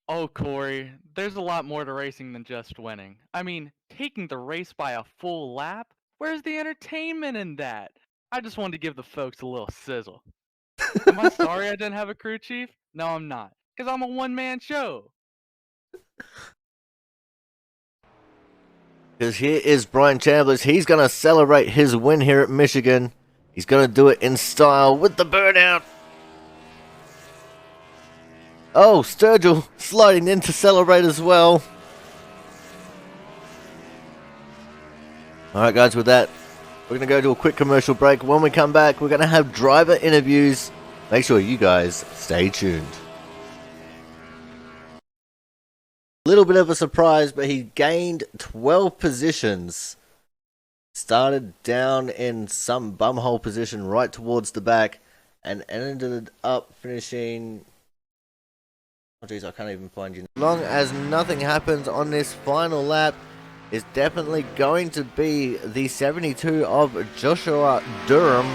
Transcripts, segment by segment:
Oh, Corey, there's a lot more to racing than just winning. I mean, taking the race by a full lap? Where's the entertainment in that? I just wanted to give the folks a little sizzle. Am I sorry I didn't have a crew chief? No, I'm not. Because I'm a one-man show. Because here is Brian Chambers. He's going to celebrate his win here at Michigan. He's going to do it in style with the burnout. Oh, Sturgill sliding in to celebrate as well. Alright guys, with that, we're going to go to a quick commercial break. When we come back, we're going to have driver interviews. Make sure you guys stay tuned. Little bit of a surprise, but he gained 12 positions. Started down in some bumhole position right towards the back and ended up finishing... Oh jeez, I can't even find you. As long as nothing happens on this final lap, it's definitely going to be the 72 of Joshua Durham.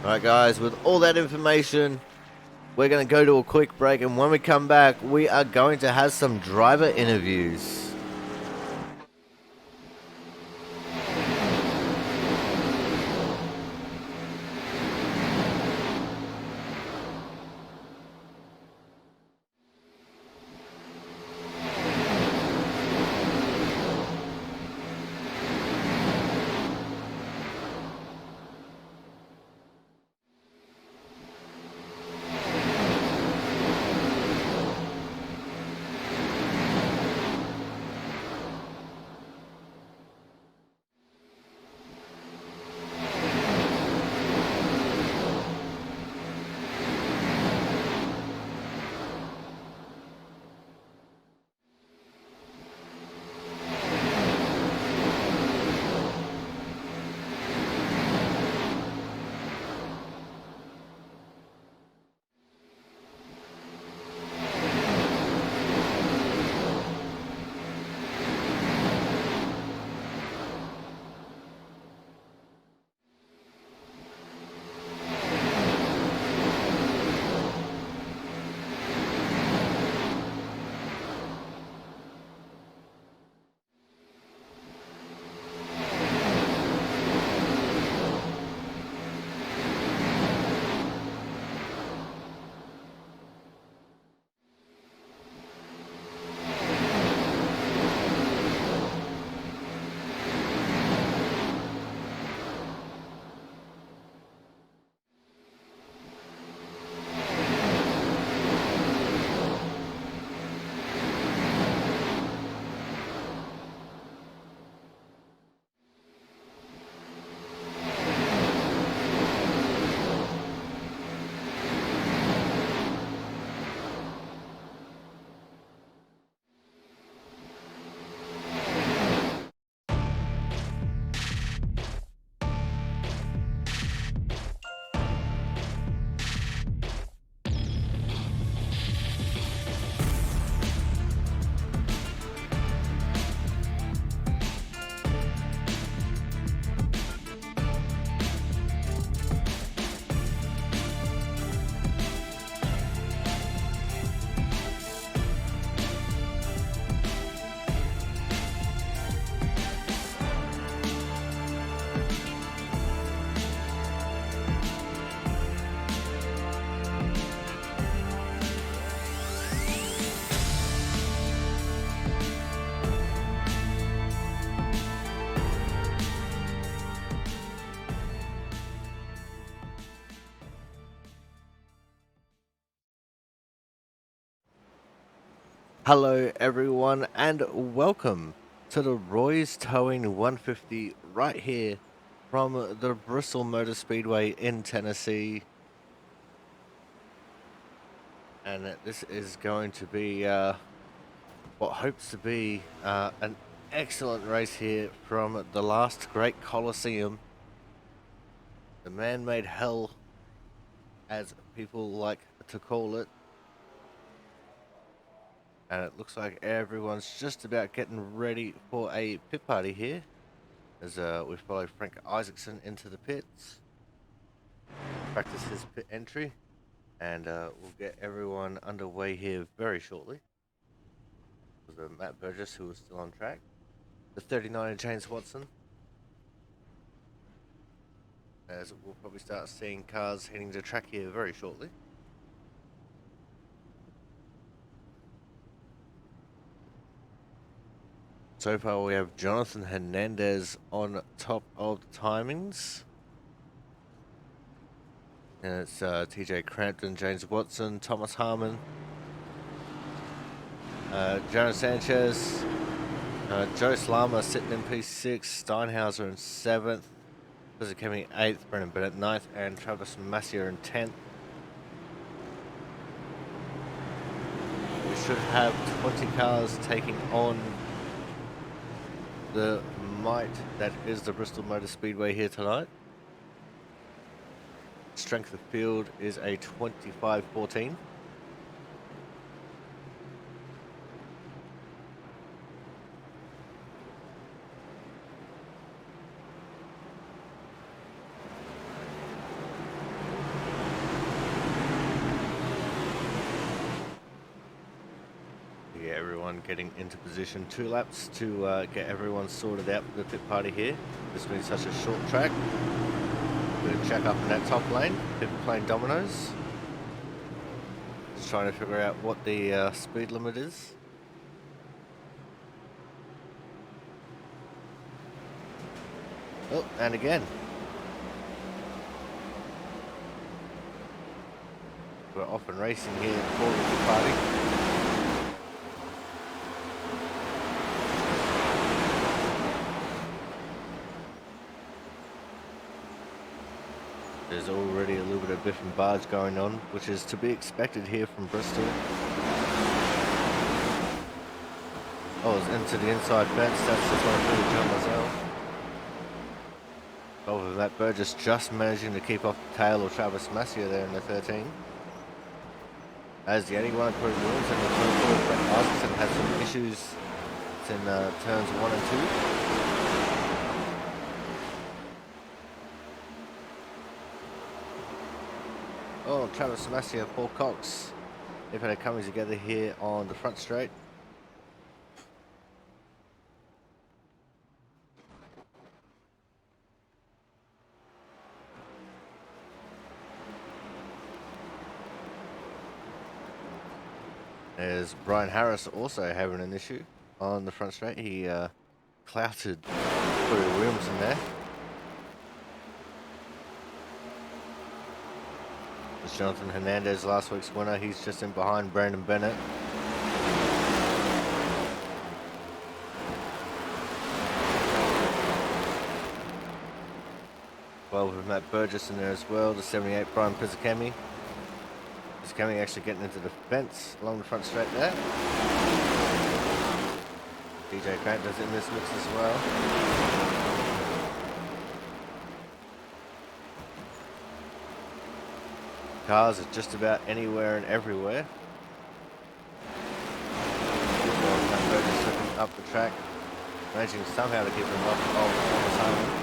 Alright guys, with all that information, we're going to go to a quick break, and when we come back, we are going to have some driver interviews. Hello everyone and welcome to the Roy's Towing 150 right here from the Bristol Motor Speedway in Tennessee. And this is going to be what hopes to be an excellent race here from the last great Coliseum, the man-made hell as people like to call it. And it looks like everyone's just about getting ready for a pit party here. as we follow Frank Isaacson into the pits, practice his pit entry, and we'll get everyone underway here very shortly. With Matt Burgess, who is still on track, the 39 James Watson, as we'll probably start seeing cars heading to track here very shortly. So far we have Jonathan Hernandez on top of the timings. And it's TJ Crampton, James Watson, Thomas Harmon, Jonas Sanchez, Joe Slama sitting in P6, Steinhauser in 7th, Kemi 8th, Brennan Bennett 9th, and Travis Massier in 10th. We should have 20 cars taking on the might that is the Bristol Motor Speedway here tonight. Strength of field is a 25-14. Yeah, everyone getting into position. 2 laps to get everyone sorted out for the pit party here. This being such a short track. We're going to check up in that top lane. People playing dominoes. Just trying to figure out what the speed limit is. Oh, and again. We're off and racing here for the pit party. There's already a little bit of biff and barge going on, which is to be expected here from Bristol. Oh, it's into the inside fence. That's just one for John myself. Over Matt Burgess just managing to keep off the tail of Travis Massier there in the 13. As the 81 Corey Williams and the 24 Frank Isaacson has some issues in turns 1 and 2. Oh, Travis Massier, Paul Cox. They've had it coming together here on the front straight. There's Brian Harris also having an issue on the front straight. He clouted Corey Williams in there. It's Jonathan Hernandez, last week's winner. He's just in behind Brandon Bennett. Well, with Matt Burgess in there as well, the 78 Brian Pizzicami. Pizzicami actually getting into the fence along the front straight there. DJ Crampton's in this mix as well. Cars are just about anywhere and everywhere. Matt Burgess looking up the track, managing somehow to keep him off Thomas Harmon.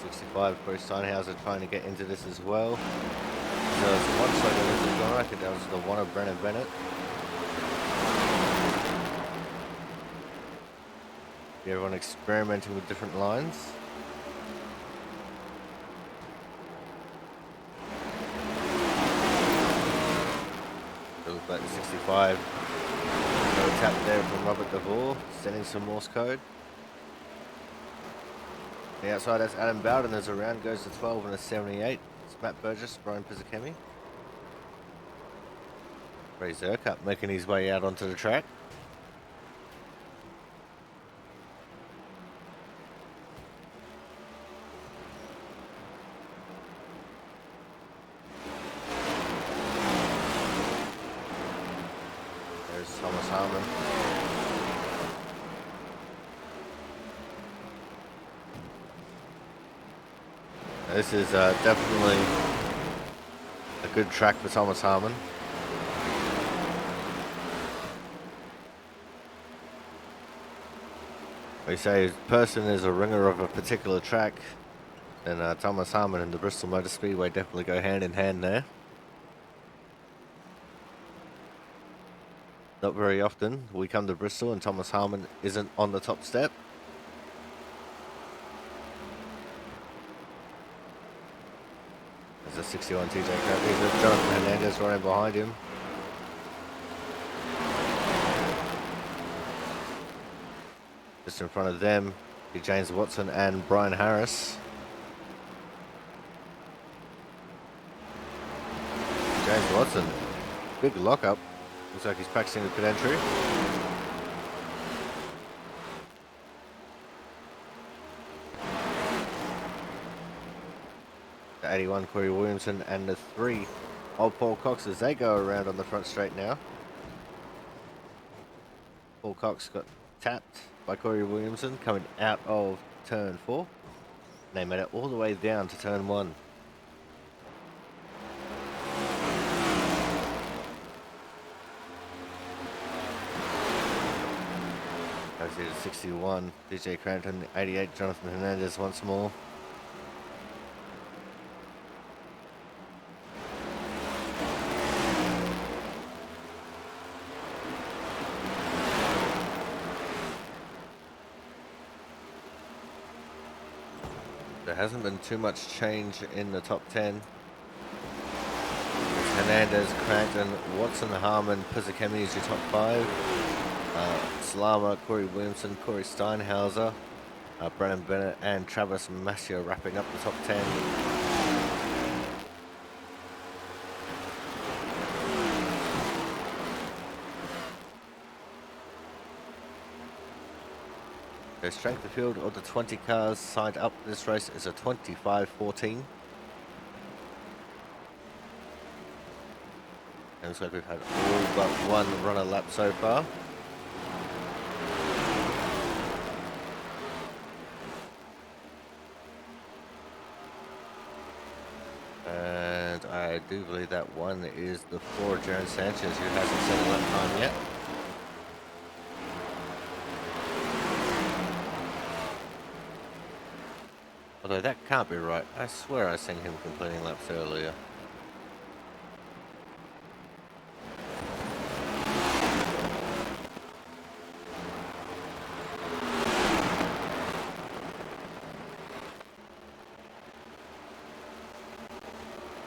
65 Corey Steinhauser trying to get into this as well. So it's one side of this is gone. I think that was the one of Brennan Bennett. Everyone experimenting with different lines. It looks like the 65. So a tap there from Robert DeVore, sending some Morse code. The outside, that's Adam Bowden as a round goes to 12 and a 78. It's Matt Burgess, Brian Pizzicami. Ray Zerkup making his way out onto the track. There's Thomas Harmon. This is definitely a good track for Thomas Harmon. We say person is a ringer of a particular track, then Thomas Harmon and the Bristol Motor Speedway definitely go hand in hand there. Not very often we come to Bristol and Thomas Harmon isn't on the top step. There's a 61 TJ Crabtree, Jonathan Hernandez running behind him. Just in front of them, James Watson and Brian Harris. James Watson, big lockup. Looks like he's practicing the pit entry. The 81 Corey Williamson and the 3 old Paul Cox as they go around on the front straight now. Paul Cox got tapped by Corey Williamson coming out of turn 4. They made it all the way down to turn 1. Goes here to 61, DJ Crampton, 88, Jonathan Hernandez once more. There hasn't been too much change in the top 10. It's Hernandez, Crampton, Watson, Harmon, Pizzakemi is your top 5. Salama, Corey Williamson, Corey Steinhauser, Brennan Bennett and Travis Massia wrapping up the top 10. The strength of field of the 20 cars signed up for this race is a 25-14. It looks like we've had all but one runner lap so far. And I do believe that one is the 4 Jaron Sanchez, who hasn't set a lap time yet. Although that can't be right. I swear I seen him completing laps earlier.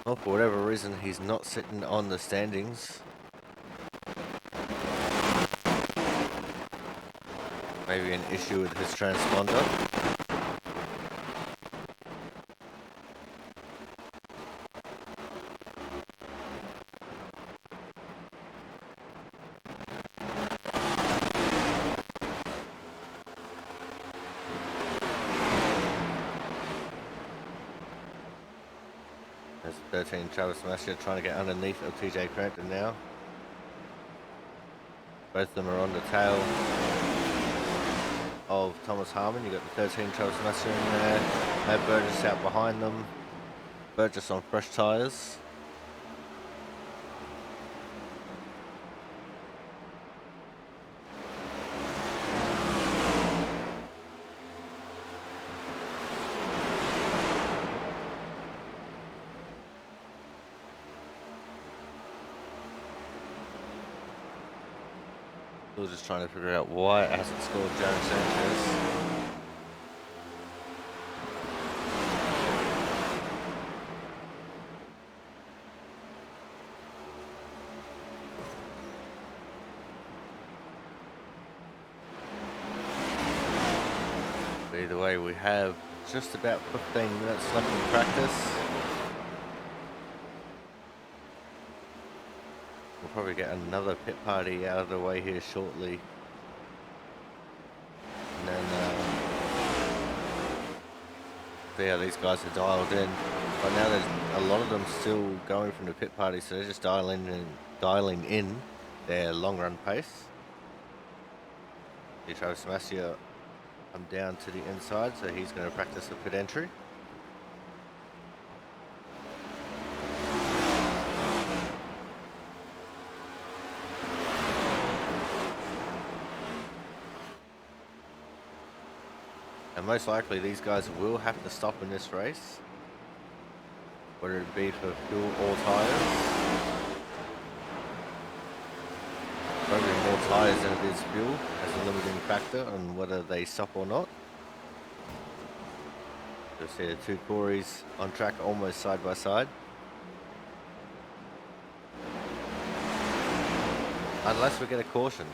Well, for whatever reason, he's not sitting on the standings. Maybe an issue with his transponder. There's 13 Travis Massia trying to get underneath of TJ Crampton now. Both of them are on the tail of Thomas Harmon. You've got the 13 Travis Massia in there. Matt Burgess out behind them. Burgess on fresh tyres. Still just trying to figure out why it hasn't scored Jaron Sanchez. Either way, we have just about 15 minutes left in practice. We'll probably get another pit party out of the way here shortly. And then see how these guys are dialed in. But now there's a lot of them still going from the pit party, so they're just dialing in their long run pace. Travis Massia come down to the inside, so he's going to practice the pit entry. And most likely these guys will have to stop in this race, whether it be for fuel or tyres. Probably more tyres than it is fuel as a limiting factor on whether they stop or not. You'll see the two Corys on track almost side by side. Unless we get a caution.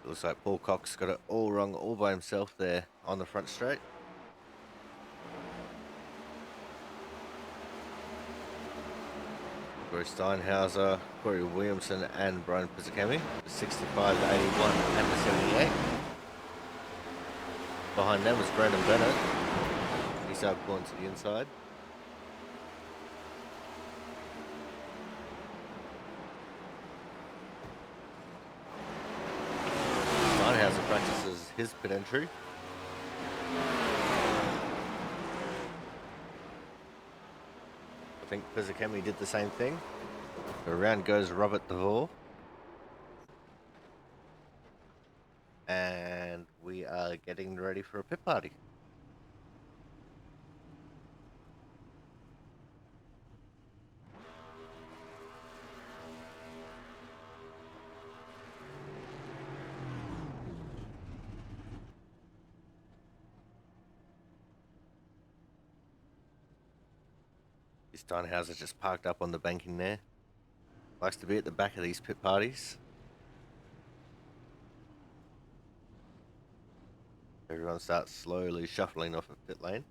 Looks like Paul Cox got it all wrong all by himself there on the front straight. Bruce Steinhauser, Corey Williamson and Brian Pizzicami, the 65, the 81 and the 78. Behind them was Brandon Bennett. He started pulling to the inside. Steinhauser practices his pit entry. I think Pizzicami did the same thing. Around goes Robert DeVore. And we are getting ready for a pit party. Steinhauser just parked up on the banking there. Likes to be at the back of these pit parties. Everyone starts slowly shuffling off of pit lane.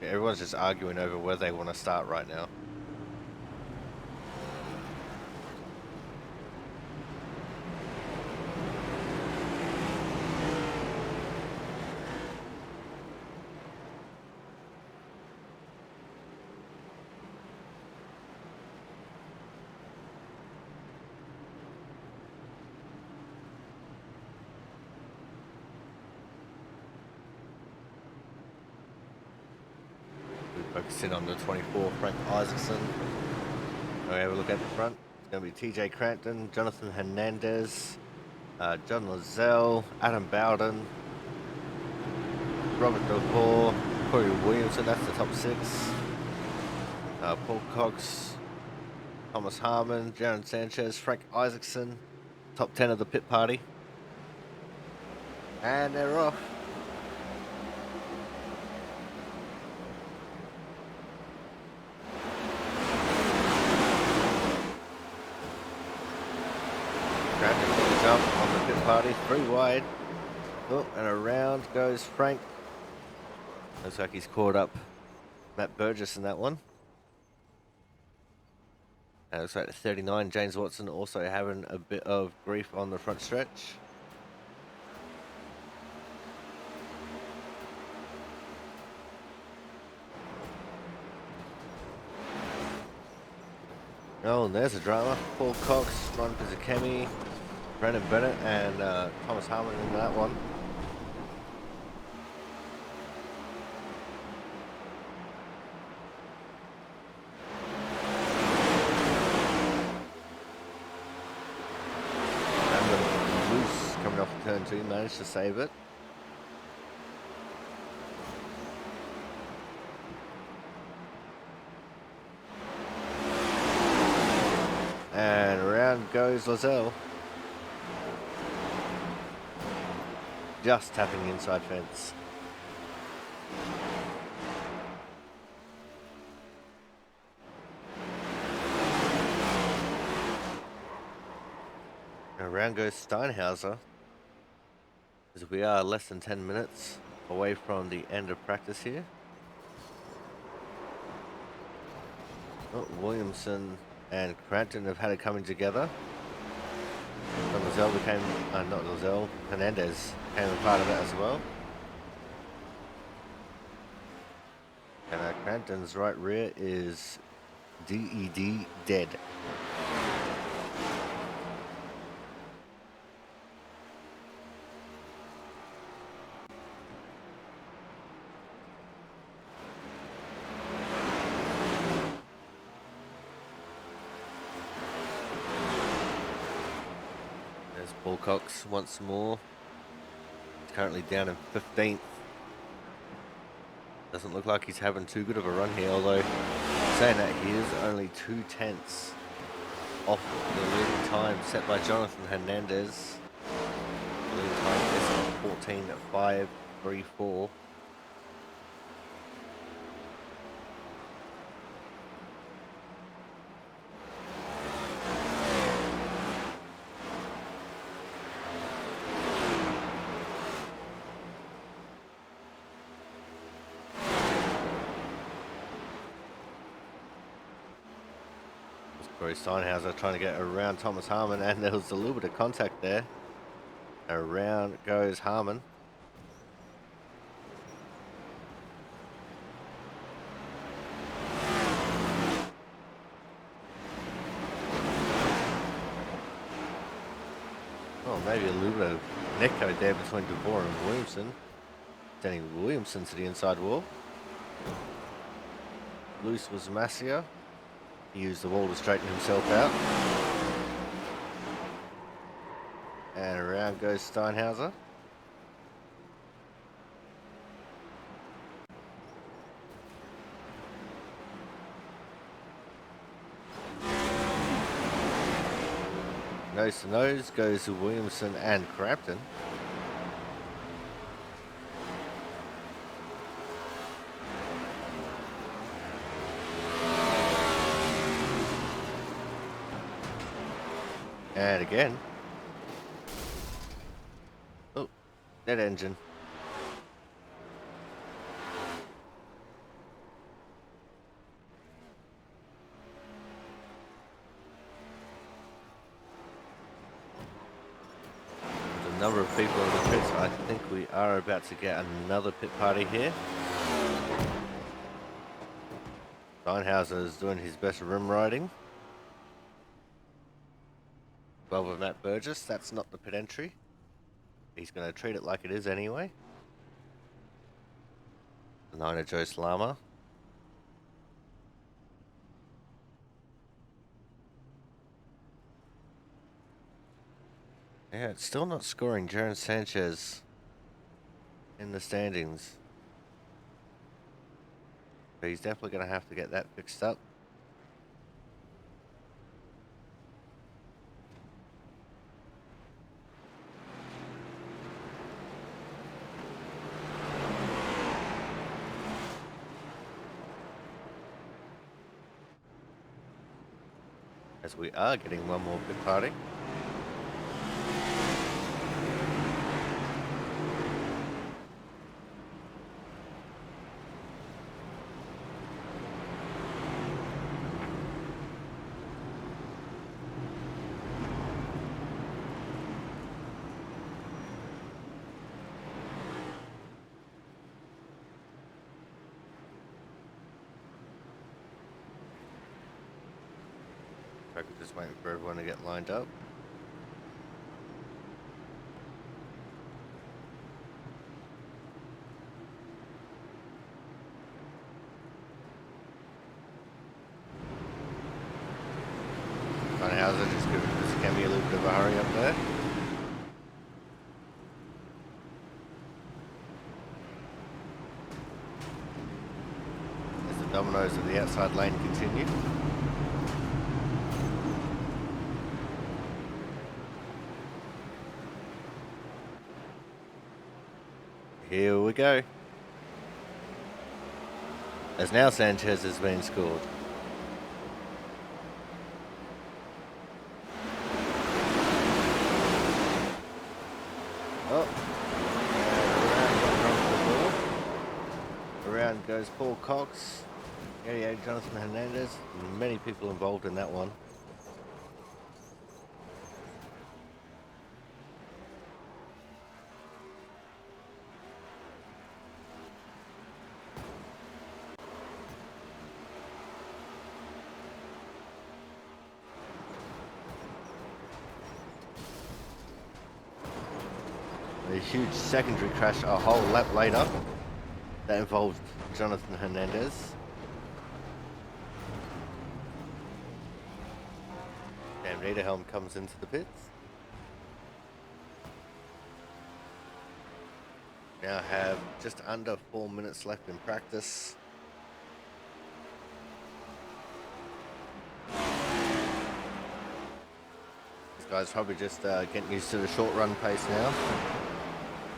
Everyone's just arguing over where they want to start right now. Focusing on the 24, Frank Isaacson. We have a look at the front. It's going to be TJ Crampton, Jonathan Hernandez, John Lozelle, Adam Bowden, Robert DeVore, Corey Williamson, that's the top 6. Paul Cox, Thomas Harmon, Jaron Sanchez, Frank Isaacson, top 10 of the pit party. And they're off. Jump on the pit party, 3 wide. Oh, and around goes Frank. Looks like he's caught up Matt Burgess in that one. And it looks like the 39, James Watson, also having a bit of grief on the front stretch. Oh, and there's a drama. Paul Cox, Ron Pizzicami, Brandon Bennett and Thomas Harmon in that one. And loose coming off turn 2, managed to save it. And around goes Lozelle. Just tapping the inside fence. And around goes Steinhauser, as we are less than 10 minutes away from the end of practice here. Oh, Williamson and Crampton have had it coming together. And Lozelle became, not Lozelle, Hernandez became a part of that as well. And Crampton's right rear is DED dead. There's Paul Cox once more. He's currently down in 15th. Doesn't look like he's having too good of a run here, although saying that he is only 2/10 off the leading time set by Jonathan Hernandez. The leading time is 14.534. Corey Steinhauser trying to get around Thomas Harmon, and there was a little bit of contact there. Around goes Harmon. Oh, maybe a little bit of netcode there between DeVore and Williamson. Sending Williamson to the inside wall. Loose was Massier. He used the wall to straighten himself out. And around goes Steinhauser. Nose to nose goes to Williamson and Crampton. And again. Oh, that engine. There's a number of people in the pits. I think we are about to get another pit party here. Steinhauser is doing his best rim riding. 12 of Matt Burgess, that's not the pit entry. He's going to treat it like it is anyway. 9 of Joe Slama. Yeah, it's still not scoring Jaron Sanchez in the standings. But he's definitely going to have to get that fixed up. As we are getting one more pit party. Just waiting for everyone to get lined up. Steinhauser just giving this Cammy a little bit of a hurry up there. As the dominoes of the outside lane continue. Here we go. As now Sanchez has been scored. Oh. Around goes Paul Cox. Yeah, Jonathan Hernandez. Many people involved in that one. A huge secondary crash a whole lap later that involved Jonathan Hernandez. And Niederhelm comes into the pits. Now have just under 4 minutes left in practice. This guy's probably just getting used to the short run pace now.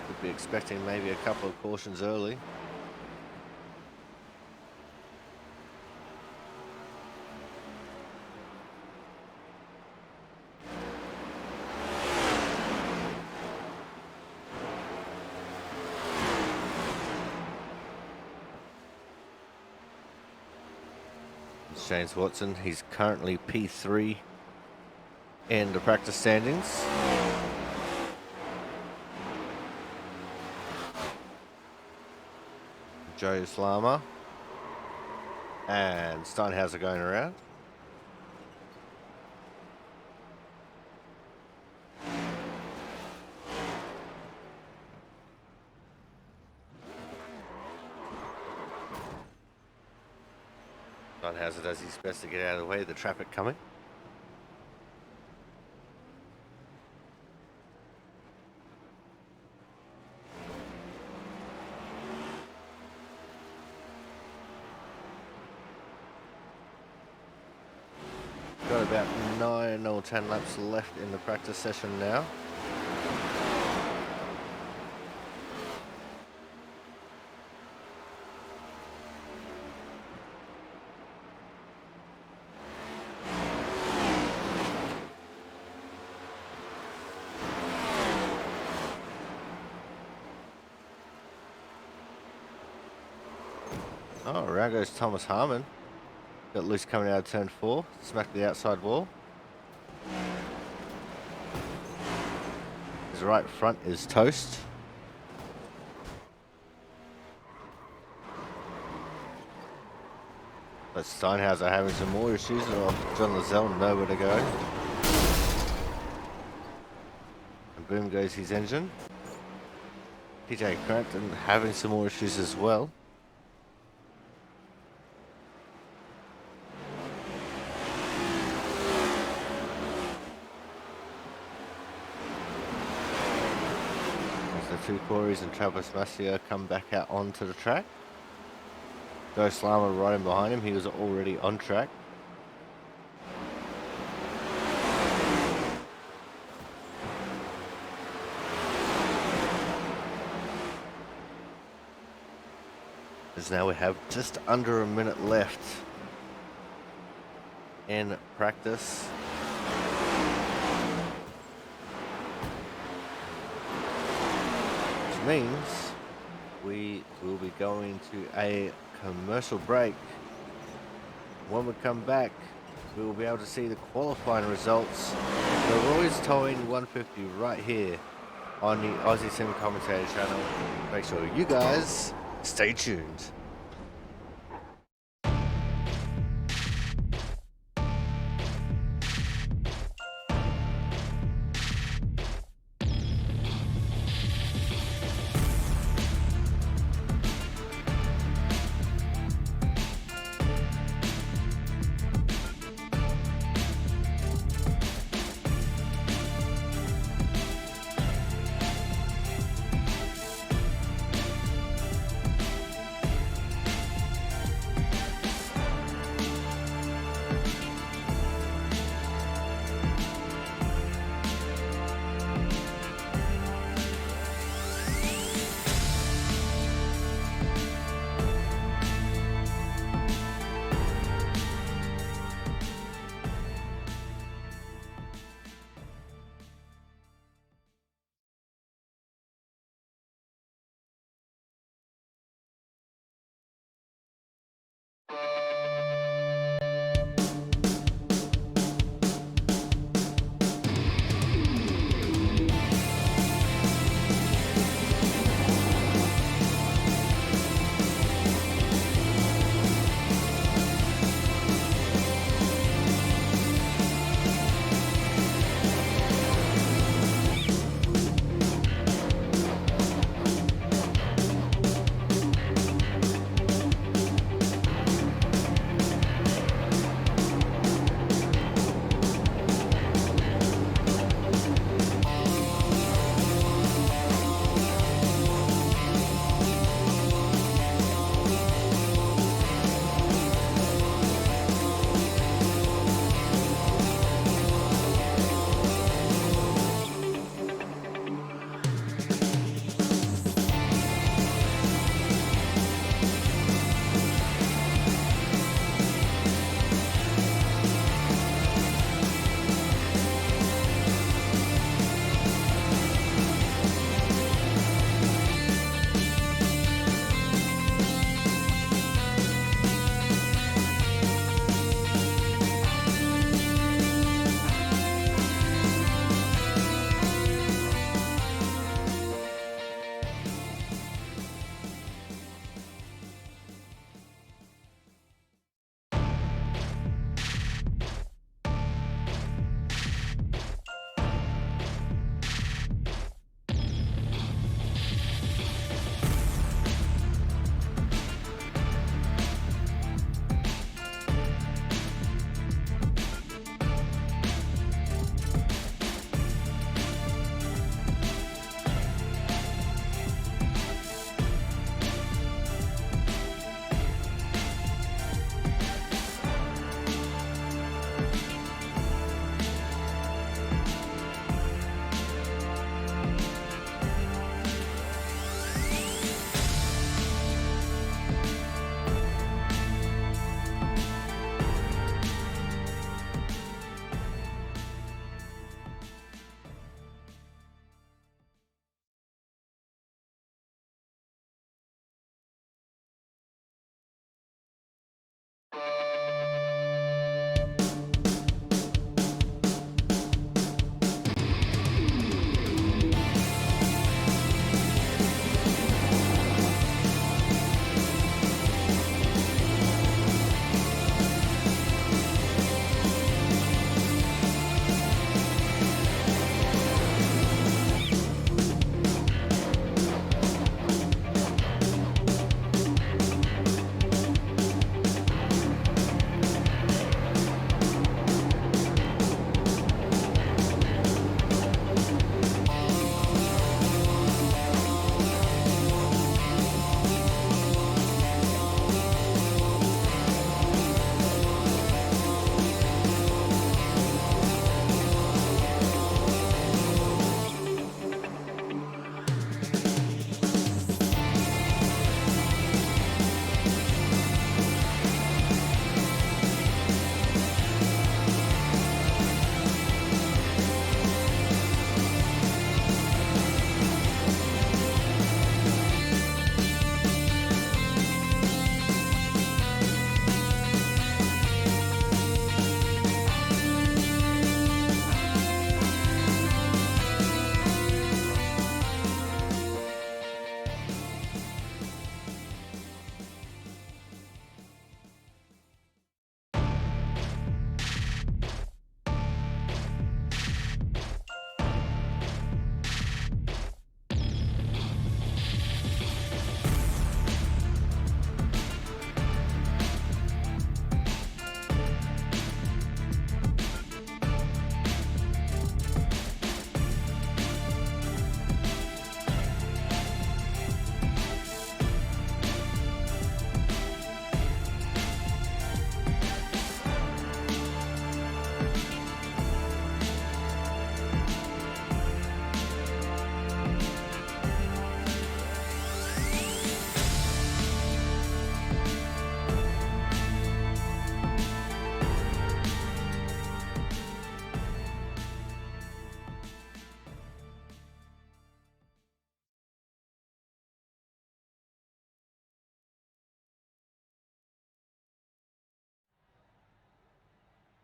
Could be expecting maybe a couple of cautions early. James Watson, he's currently P3 in the practice standings. Joe Slama and Steinhauser going around. Steinhauser does his best to get out of the way of the traffic coming. Got about 9 or 10 laps left in the practice session now. Oh, around goes Thomas Harmon. Got loose coming out of turn 4. Smacked the outside wall. His right front is toast. But Steinhauser having some more issues. Oh, John Lazelle nowhere to go. And boom goes his engine. PJ Crampton having some more issues as well. Two Corys and Travis Masia come back out onto the track. Joe Slama right in behind him. He was already on track. As now we have just under a minute left in practice. Means we will be going to a commercial break. When we come back, we will be able to see the qualifying results. The Roy's Towing 150 right here on the Aussie Sim Commentator channel. Make sure you guys stay tuned.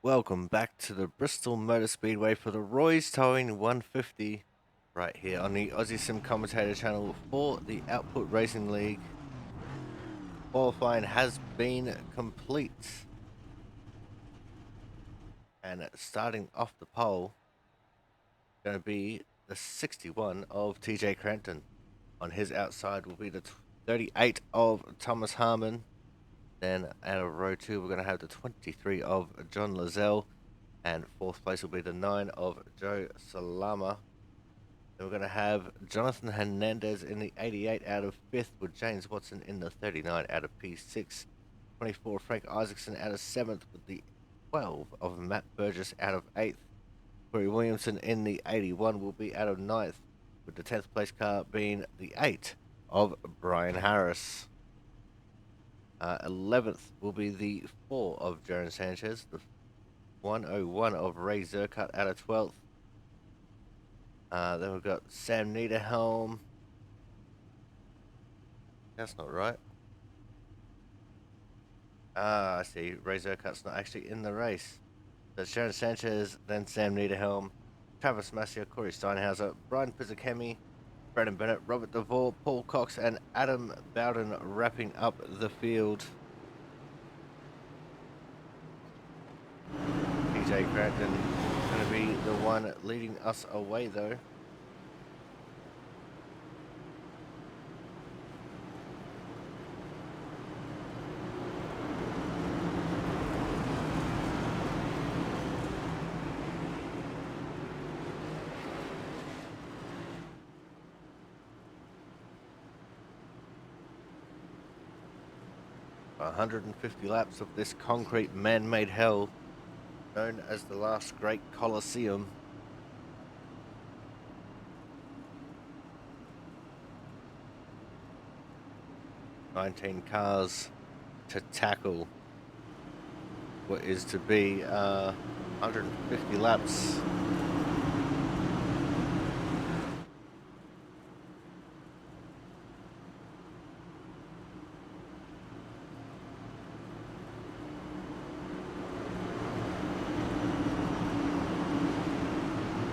Welcome back to the Bristol Motor Speedway for the Roy's Towing 150 right here on the Aussie Sim Commentator channel for the Output Racing League. Qualifying has been complete, and starting off the pole going to be the 61 of TJ Crampton. On his outside will be the 38 of Thomas Harmon. Then out of row 2 we're going to have the 23 of John Lozelle. And fourth place will be the 9 of Joe Salama. Then we're going to have Jonathan Hernandez in the 88 out of 5th, with James Watson in the 39 out of P6. 24 Frank Isaacson out of 7th, with the 12 of Matt Burgess out of 8th. Corey Williamson in the 81 will be out of 9th, with the 10th place car being the 8 of Brian Harris. 11th will be the 4 of Jaron Sanchez, the 101 of Ray Zerkat out of 12th. Then we've got Sam Niederhelm. That's not right. I see. Ray Zerkat's not actually in the race. So Sharon Sanchez, then Sam Niederhelm, Travis Massia, Corey Steinhauser, Brian Pizzakemi, Brandon Bennett, Robert DeVore, Paul Cox, and Adam Bowden wrapping up the field. PJ Crampton going to be the one leading us away though. For 150 laps of this concrete man-made hell known as the last great Colosseum. "19 cars to tackle what is to be 150 laps.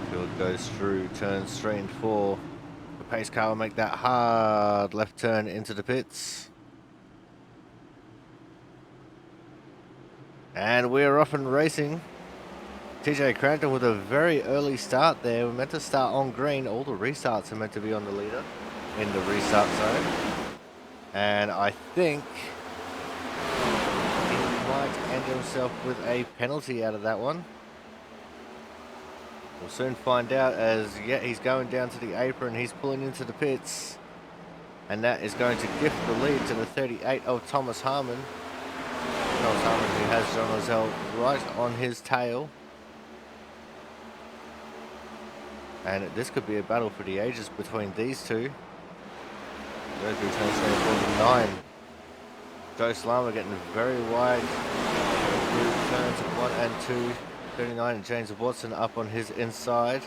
Field goes through turns 3 and 4. The pace car will make that hard left turn into the pits. And we're off and racing. TJ Crampton with a very early start there. We're meant to start on green. All the restarts are meant to be on the leader in the restart zone. And I think he might end himself with a penalty out of that one. We'll soon find out, as he's going down to the apron. He's pulling into the pits. And that is going to gift the lead to the 38 of Thomas Harmon. Thomas Harmon, who has John Lozelle right on his tail. And this could be a battle for the ages between these two. Goes through turns 49. Joe Salama getting very wide through turns 1 and 2. 39 and James Watson up on his inside,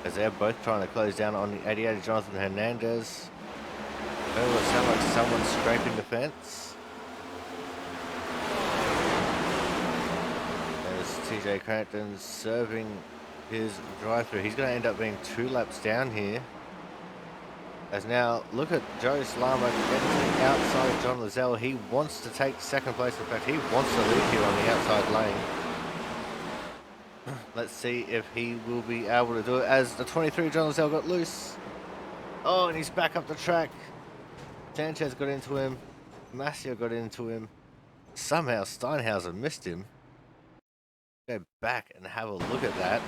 as they're both trying to close down on the 88 of Jonathan Hernandez. Oh, it sounds like someone's scraping the fence. There's TJ Crampton serving his drive-through. He's going to end up being 2 laps down here. As now, look at Joe Salama getting to the outside of John Lozelle. He wants to take second place. In fact, he wants to lead here on the outside lane. Let's see if he will be able to do it, as the 23 John Lozelle got loose. Oh, and he's back up the track. Sanchez got into him. Massia got into him. Somehow Steinhauser missed him. Go back and have a look at that.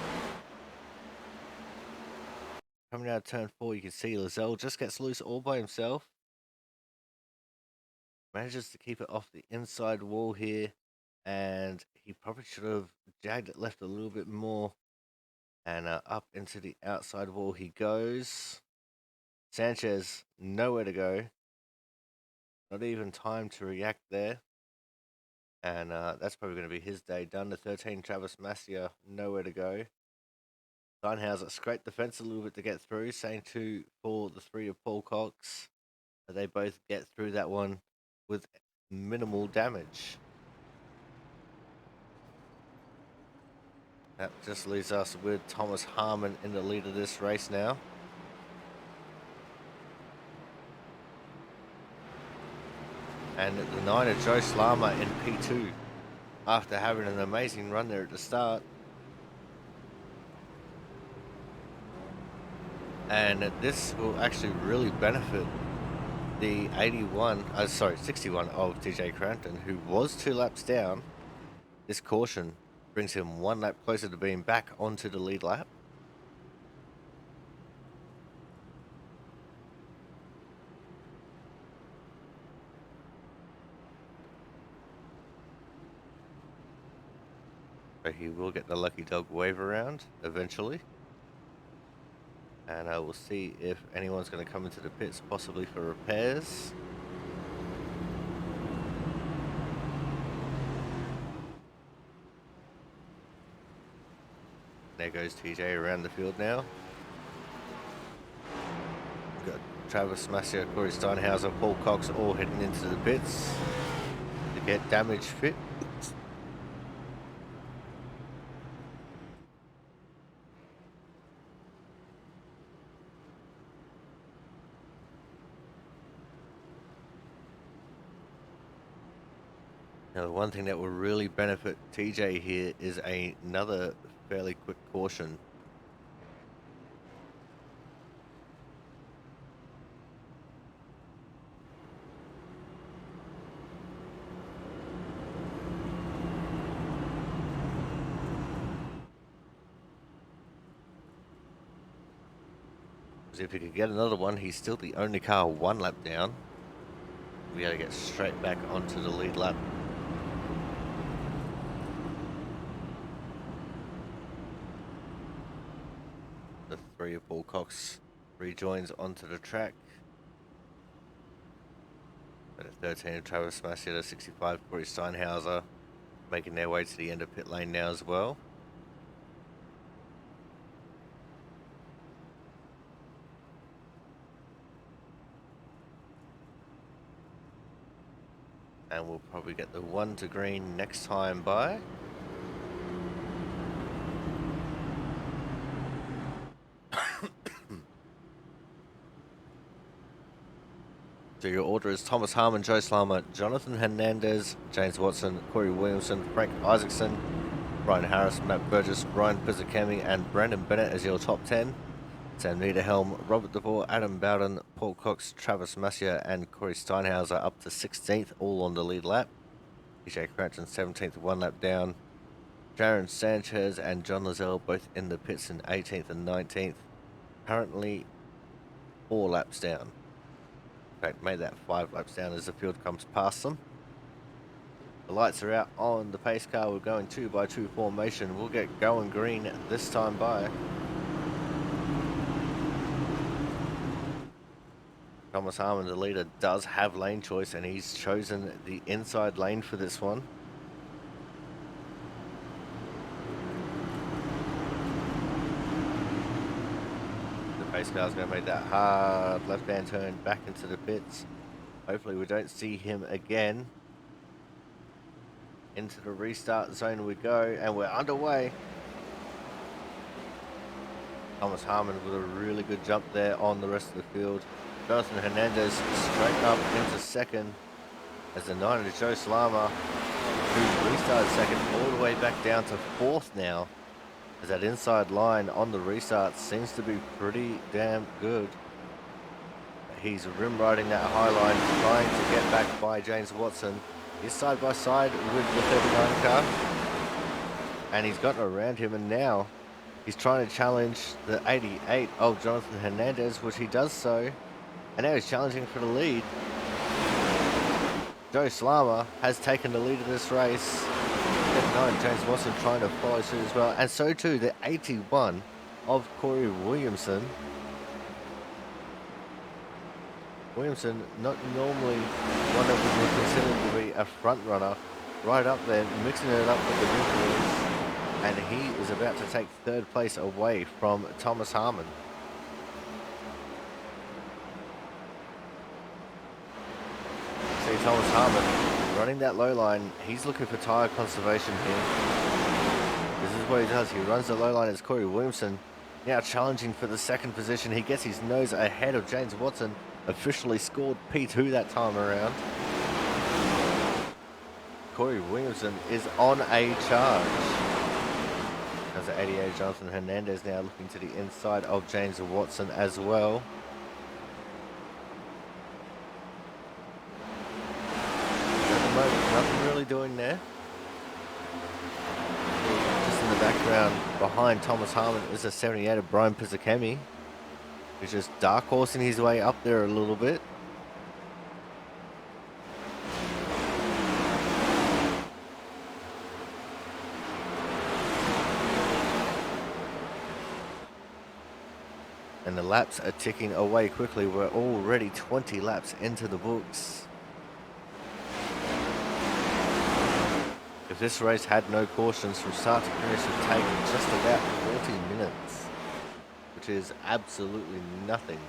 Coming out of turn 4, you can see Lozelle just gets loose all by himself. Manages to keep it off the inside wall here. And he probably should have jagged it left a little bit more. And up into the outside wall he goes. Sanchez, nowhere to go. Not even time to react there. And that's probably going to be his day done. The 13 Travis Massia, nowhere to go. Steinhauser scraped the fence a little bit to get through. Same too for the 3 of Paul Cox. They both get through that one with minimal damage. That just leaves us with Thomas Harmon in the lead of this race now. And the 9 of Joe Slama in P2 after having an amazing run there at the start. And this will actually really benefit the 61 of TJ Crampton, who was 2 laps down. This caution brings him 1 lap closer to being back onto the lead lap. So he will get the lucky dog wave around eventually. And I will see if anyone's going to come into the pits, possibly for repairs. There goes TJ around the field now. We've got Travis Masia, Corey Steinhauser, Paul Cox all heading into the pits to get damage fit. Now, the one thing that will really benefit TJ here is another fairly quick caution. Because if he could get another one, he's still the only car 1 lap down. We got to get straight back onto the lead lap. The 3 of Paul Cox rejoins onto the track. But at 13 of Travis Masia, 65 Corey Steinhauser making their way to the end of pit lane now as well. And we'll probably get the 1 to green next time by. So your order is Thomas Harmon, Joe Slama, Jonathan Hernandez, James Watson, Corey Williamson, Frank Isaacson, Ryan Harris, Matt Burgess, Ryan Pizzakemi, and Brandon Bennett as your top 10. Sam Niederhelm, Robert DeVore, Adam Bowden, Paul Cox, Travis Masia, and Corey Steinhauser up to 16th, all on the lead lap. TJ Crampton 17th, 1 lap down. Jaron Sanchez and John Lazelle both in the pits in 18th and 19th. Currently 4 laps down. In fact, made that 5 laps down as the field comes past them. The lights are out on the pace car. We're going 2x2 formation. We'll get going green this time by. Thomas Harmon, the leader, does have lane choice, and he's chosen the inside lane for this one. Pace car's going to make that hard left-hand turn back into the pits. Hopefully we don't see him again. Into the restart zone we go, and we're underway. Thomas Harmon with a really good jump there on the rest of the field. Jonathan Hernandez straight up into second as the 9 of Joe Slama, who restarted second, all the way back down to 4th now. As that inside line on the restart seems to be pretty damn good. He's rim riding that high line, trying to get back by James Watson. He's side by side with the 39 car. And he's gotten around him, and now he's trying to challenge the 88 of Jonathan Hernandez, which he does so. And now he's challenging for the lead. Joe Slama has taken the lead of this race. 9, James Watson trying to follow suit as well, and so too the 81 of Corey Williamson. Williamson, not normally one that would be considered to be a front runner, right up there, mixing it up with the Wrinkles, and he is about to take 3rd place away from Thomas Harmon. See Thomas Harmon running that low line. He's looking for tyre conservation here, because This is what he does. He runs the low line as Corey Williamson. Now challenging for the second position. He gets his nose ahead of James Watson. Officially scored P2 that time around. Corey Williamson is on a charge. As 88 Jonathan Hernandez now looking to the inside of James Watson as well. At the moment, nothing really doing there. Just in the background behind Thomas Harmon is a 78 of Brian Pizzakemi. He's just dark horsing his way up there a little bit. And the laps are ticking away quickly. We're already 20 laps into the books. If this race had no cautions from start to finish, it would take just about 40 minutes, which is absolutely nothing.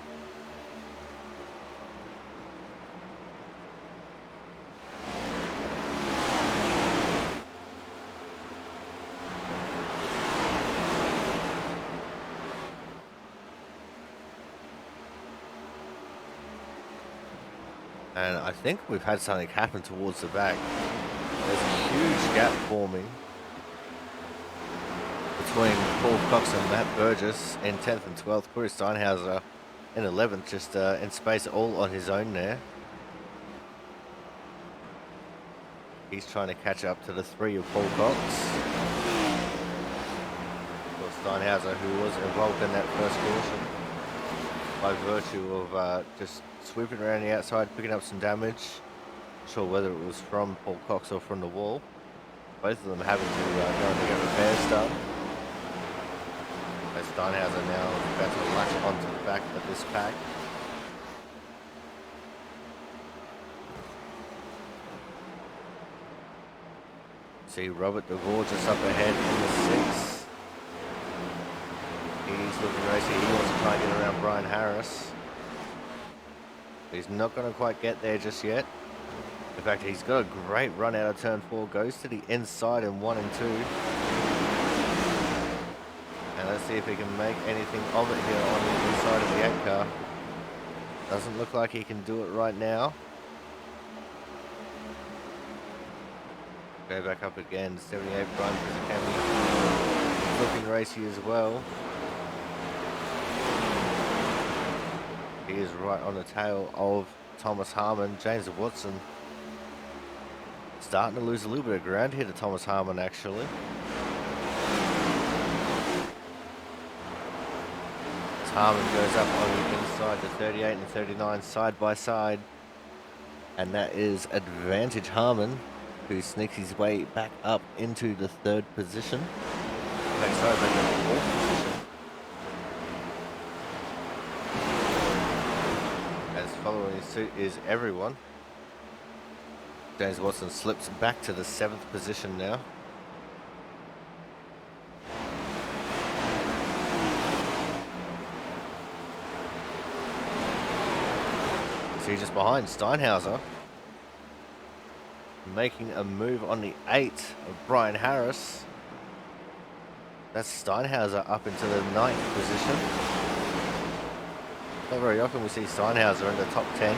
And I think we've had something happen towards the back. There's a huge gap forming between Paul Cox and Matt Burgess in 10th and 12th. Corey Steinhauser in 11th, just in space all on his own there. He's trying to catch up to the 3 of Paul Cox. Well, Steinhauser, who was involved in that first caution by virtue of just sweeping around the outside, picking up some damage. Not sure whether it was from Paul Cox or from the wall. Both of them having to go and get repairs done. As Steinhauser now about to latch onto the back of this pack. See Robert DeVore just up ahead in the 6. He's looking racy. He wants to try and get around Brian Harris. He's not going to quite get there just yet. In fact, he's got a great run out of turn 4. Goes to the inside in 1 and 2. And let's see if he can make anything of it here on the inside of the 8 car. Doesn't look like he can do it right now. Go back up again. 78 Brian Pizzakemi. Looking racy as well. He is right on the tail of Thomas Harmon. James Watson starting to lose a little bit of ground here to Thomas Harmon, actually. Harmon goes up on the inside, the 38 and 39 side by side. And that is advantage Harmon, who sneaks his way back up into the 3rd position. Sorry, back in the 4th position. Following suit is everyone. James Watson slips back to the 7th position now. See, just behind Steinhauser, making a move on the 8 of Brian Harris. That's Steinhauser up into the 9th position. Not very often we see Steinhauser in the top 10.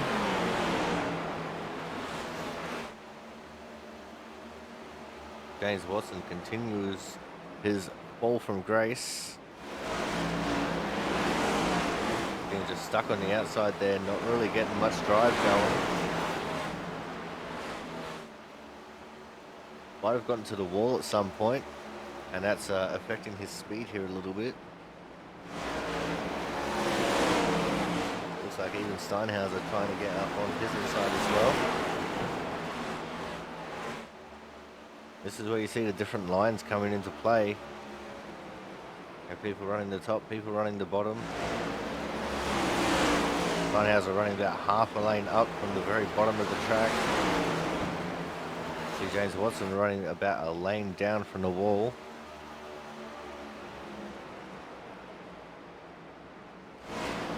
James Watson continues his fall from grace. Being just stuck on the outside there, not really getting much drive going. Might have gotten to the wall at some point, and that's affecting his speed here a little bit. Looks like even Steinhauser trying to get up on his inside as well. This is where you see the different lines coming into play. Have people running the top, people running the bottom. Steinhauser running about half a lane up from the very bottom of the track. See James Watson running about a lane down from the wall.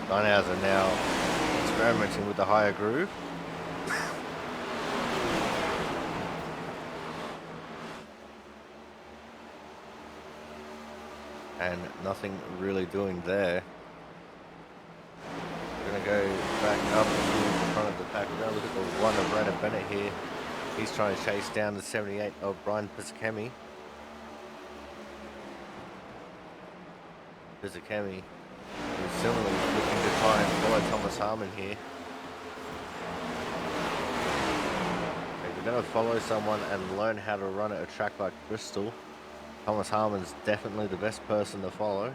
Steinhauser now experimenting with the higher groove. and nothing really doing there. We're going to go back up to the front of the pack. We're going to look at the one of Brandon Bennett here. He's trying to chase down the 78 of Brian Pisakemi. Pisakemi is similarly looking to try and follow Thomas Harmon here. If you're going to follow someone and learn how to run at a track like Bristol, Thomas Harmon's definitely the best person to follow.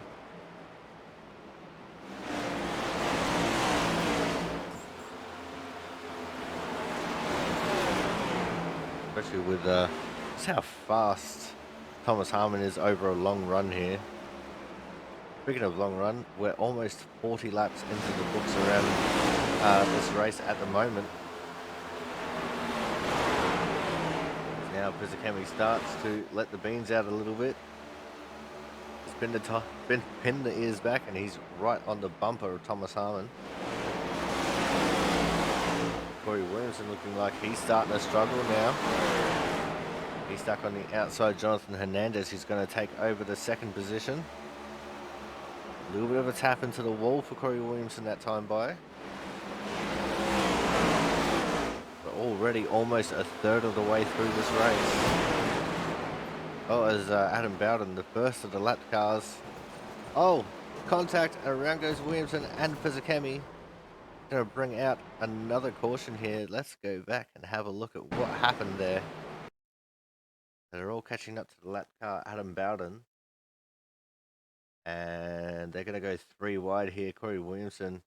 Especially with just how fast Thomas Harmon is over a long run here. Speaking of long run, we're almost 40 laps into the books around this race at the moment. Now Pisakemi starts to let the beans out a little bit. He's pinned the ears back and he's right on the bumper of Thomas Harmon. Corey Williamson looking like he's starting to struggle now. He's stuck on the outside. Jonathan Hernandez, who's going to take over the second position. A little bit of a tap into the wall for Corey Williamson that time by. But already almost a third of the way through this race. Oh, as Adam Bowden, the first of the lap cars. Oh, contact, and around goes Williamson and Pisakemi. Going to bring out another caution here. Let's go back and have a look at what happened there. They're all catching up to the lap car, Adam Bowden. And they're going to go 3 wide here. Corey Williamson.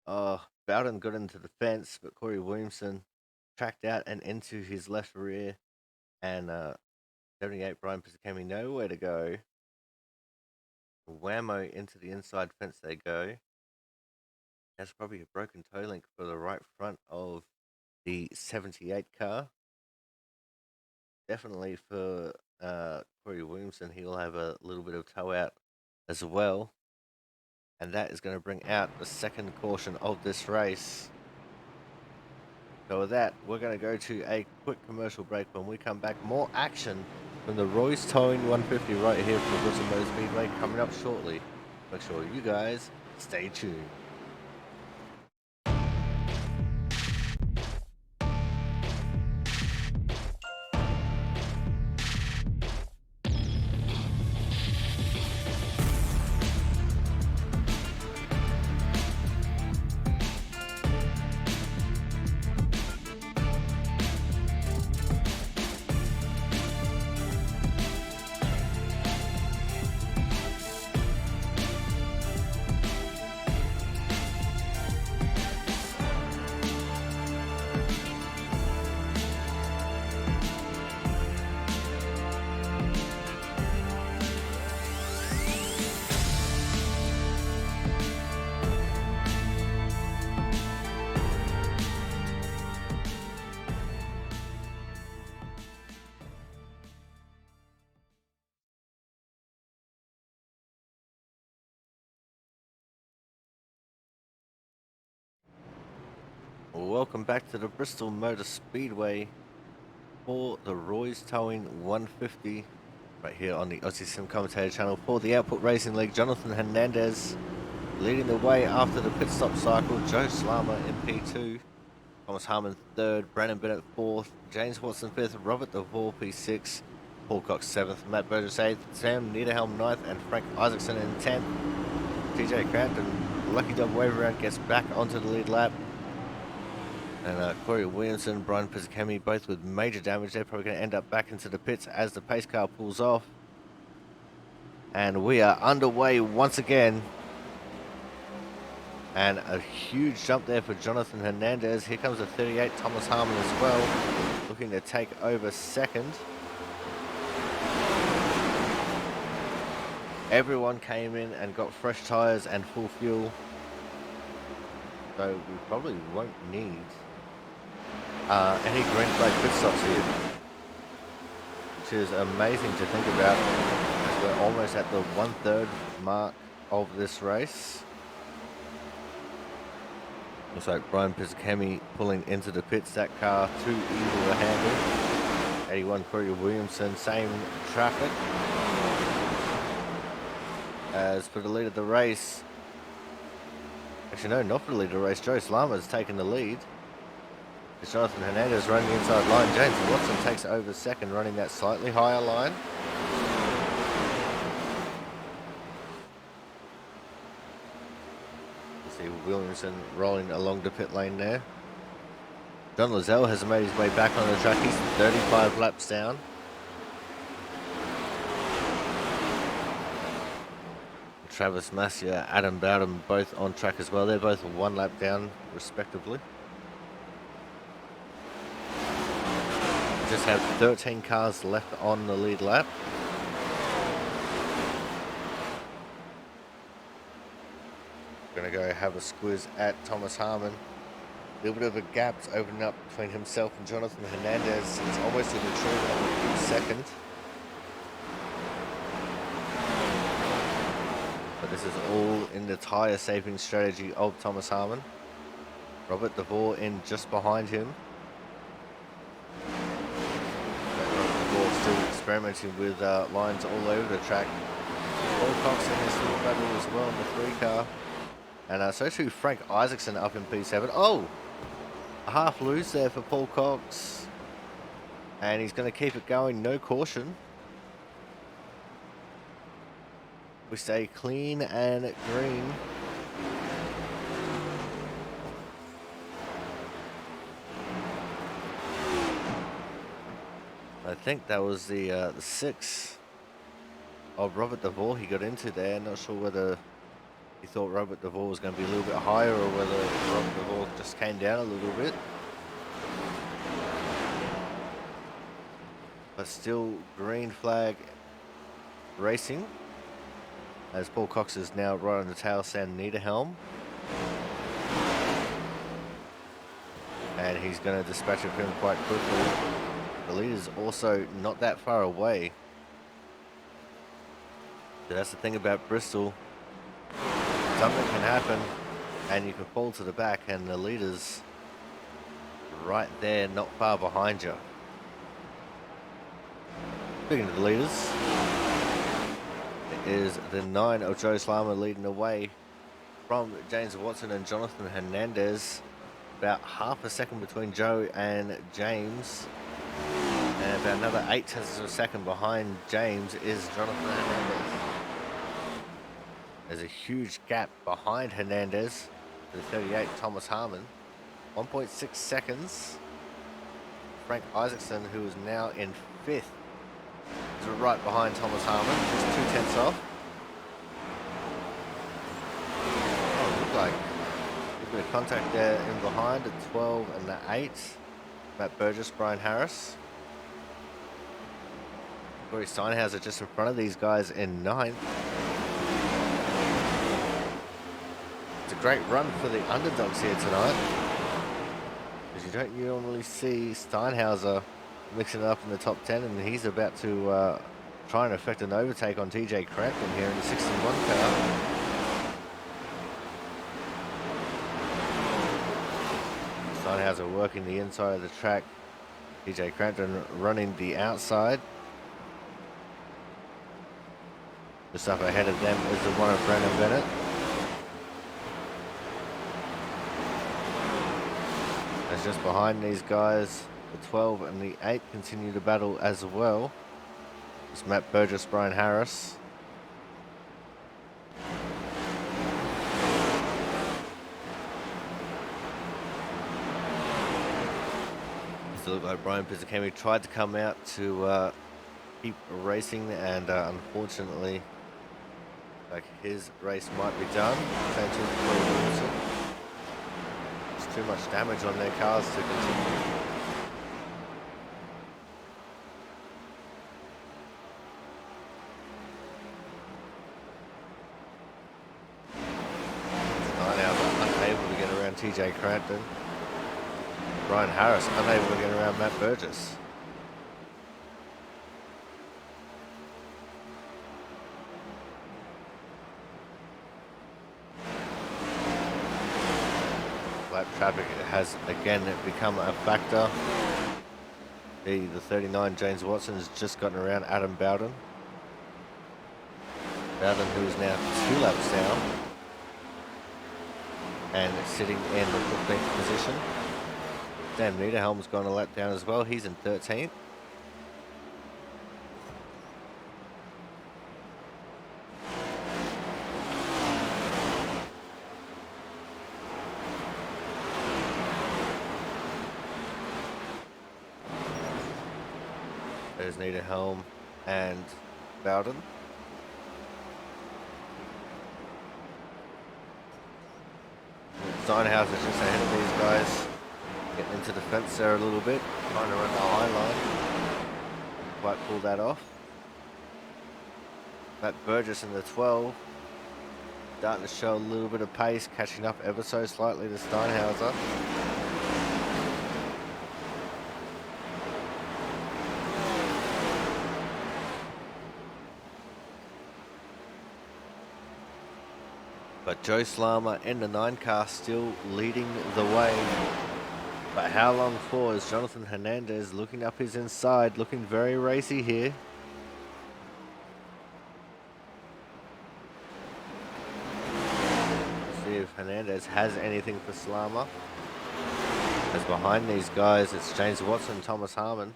Oh, Bowden got into the fence, but Corey Williamson tracked out and into his left rear. And 78 Brian Pisakemi nowhere to go. Whammo into the inside fence they go. That's probably a broken toe link for the right front of the 78 car. Definitely for Corey Williamson, he'll have a little bit of toe out as well. And that is going to bring out the second caution of this race. So with that, we're going to go to a quick commercial break. When we come back, more action from the Roy's Towing 150 right here from the Bristol Motor Speedway coming up shortly. Make sure you guys stay tuned. Welcome back to the Bristol Motor Speedway for the Roy's Towing 150 right here on the Aussie Sim Commentator channel for the Output Racing League. Jonathan Hernandez leading the way after the pit stop cycle. Joe Slama in P2, Thomas Harmon 3rd, Brandon Bennett 4th, James Watson 5th, Robert DeVore P6, Paul Cox 7th, Matt Burgess 8th, Sam Niederhelm 9th, and Frank Isaacson in 10th. TJ Crampton, Lucky Dog wave around, gets back onto the lead lap. And Corey Williamson, Brian Pisakemi, both with major damage. They're probably going to end up back into the pits as the pace car pulls off. And we are underway once again. And a huge jump there for Jonathan Hernandez. Here comes the 38, Thomas Harmon as well, looking to take over second. Everyone came in and got fresh tyres and full fuel. So we probably won't need any green flag pit stops here, which is amazing to think about as we're almost at the 1/3 mark of this race. Looks like Brian Pisakemi pulling into the pits. That car too evil to handle. 81 Corey Williamson, same traffic. as for the lead of the race. Actually, no, not for the lead of the race. Joe Slama's taken the lead. It's Jonathan Hernandez running the inside line. James Watson takes over second, running that slightly higher line. You see Williamson rolling along the pit lane there. John Lozelle has made his way back on the track. He's 35 laps down. Travis Massia, Adam Bowden both on track as well. They're both 1 lap down respectively. Just have 13 cars left on the lead lap. Gonna go have a squiz at Thomas Harmon. A little bit of a gap's opening up between himself and Jonathan Hernandez. It's almost to the tune of a second. But this is all in the tyre saving strategy of Thomas Harmon. Robert DeVore in just behind him. Still experimenting with lines all over the track. Paul Cox in this little battle as well in the 3 car. And so too Frank Isaacson up in P7. Oh! A half loose there for Paul Cox. And he's going to keep it going, no caution. We stay clean and green. I think that was the 6 of Robert DeVore he got into there. Not sure whether he thought Robert DeVore was going to be a little bit higher or whether Robert DeVore just came down a little bit. But still green flag racing. As Paul Cox is now right on the tail stand Niederhelm. And he's going to dispatch of him quite quickly. The lead is also not that far away. So that's the thing about Bristol. Something can happen and you can fall to the back and the leader's right there, not far behind you. Speaking of the leaders, it is the 9 of Joe Slama leading away from James Watson and Jonathan Hernandez. About half a second between Joe and James. And about another 8 tenths of a second behind James is Jonathan Hernandez. There's a huge gap behind Hernandez, the 38 Thomas Harmon. 1.6 seconds. Frank Isaacson, who is now in 5th, is right behind Thomas Harmon, just 2 tenths off. Oh, looked like a bit of contact there in behind at 12 and the 8. Matt Burgess, Brian Harris. Corey Steinhauser just in front of these guys in 9th. It's a great run for the underdogs here tonight, because you don't normally see Steinhauser mixing it up in the top 10, and he's about to try and effect an overtake on TJ Crampton here in the 61 car. Steinhauser working the inside of the track. TJ Crampton running the outside. Just up ahead of them is the 1 of Brandon Bennett. As just behind these guys, the 12 and the 8 continue to battle as well. It's Matt Burgess, Brian Harris. It looked like Brian Pizzicami tried to come out to keep racing, and unfortunately, like, his race might be done. There's too much damage on their cars to continue. Unable to get around TJ Crampton. Brian Harris unable to get around Matt Burgess. Lap traffic has again become a factor. The 39 James Watson has just gotten around Adam Bowden. Bowden, who is now 2 laps down and sitting in the 15th position. Sam Niederhelm's gone a lap down as well. He's in 13th. There's Niederhelm and Bowden. Steinhauser's just ahead of these guys. Getting into the fence there a little bit. Trying to run the high line. Quite pull that off. Matt Burgess in the 12. Starting to show a little bit of pace. Catching up ever so slightly to Steinhauser. But Joe Slama in the 9 car still leading the way. But how long for is Jonathan Hernandez looking up his inside, looking very racy here. Let's see if Hernandez has anything for Slama. As behind these guys, it's James Watson, Thomas Harmon.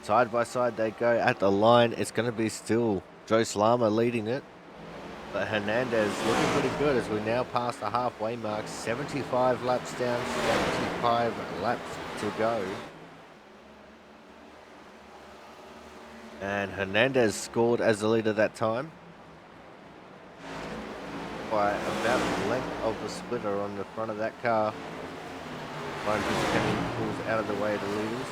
Side by side they go at the line. It's going to be still Joe Slama leading it. But Hernandez looking pretty good as we now pass the halfway mark. 75 laps down, 75 laps to go. And Hernandez scored as the leader that time. By about the length of the splitter on the front of that car. Ryan Fitzpatrick pulls out of the way of the leaders.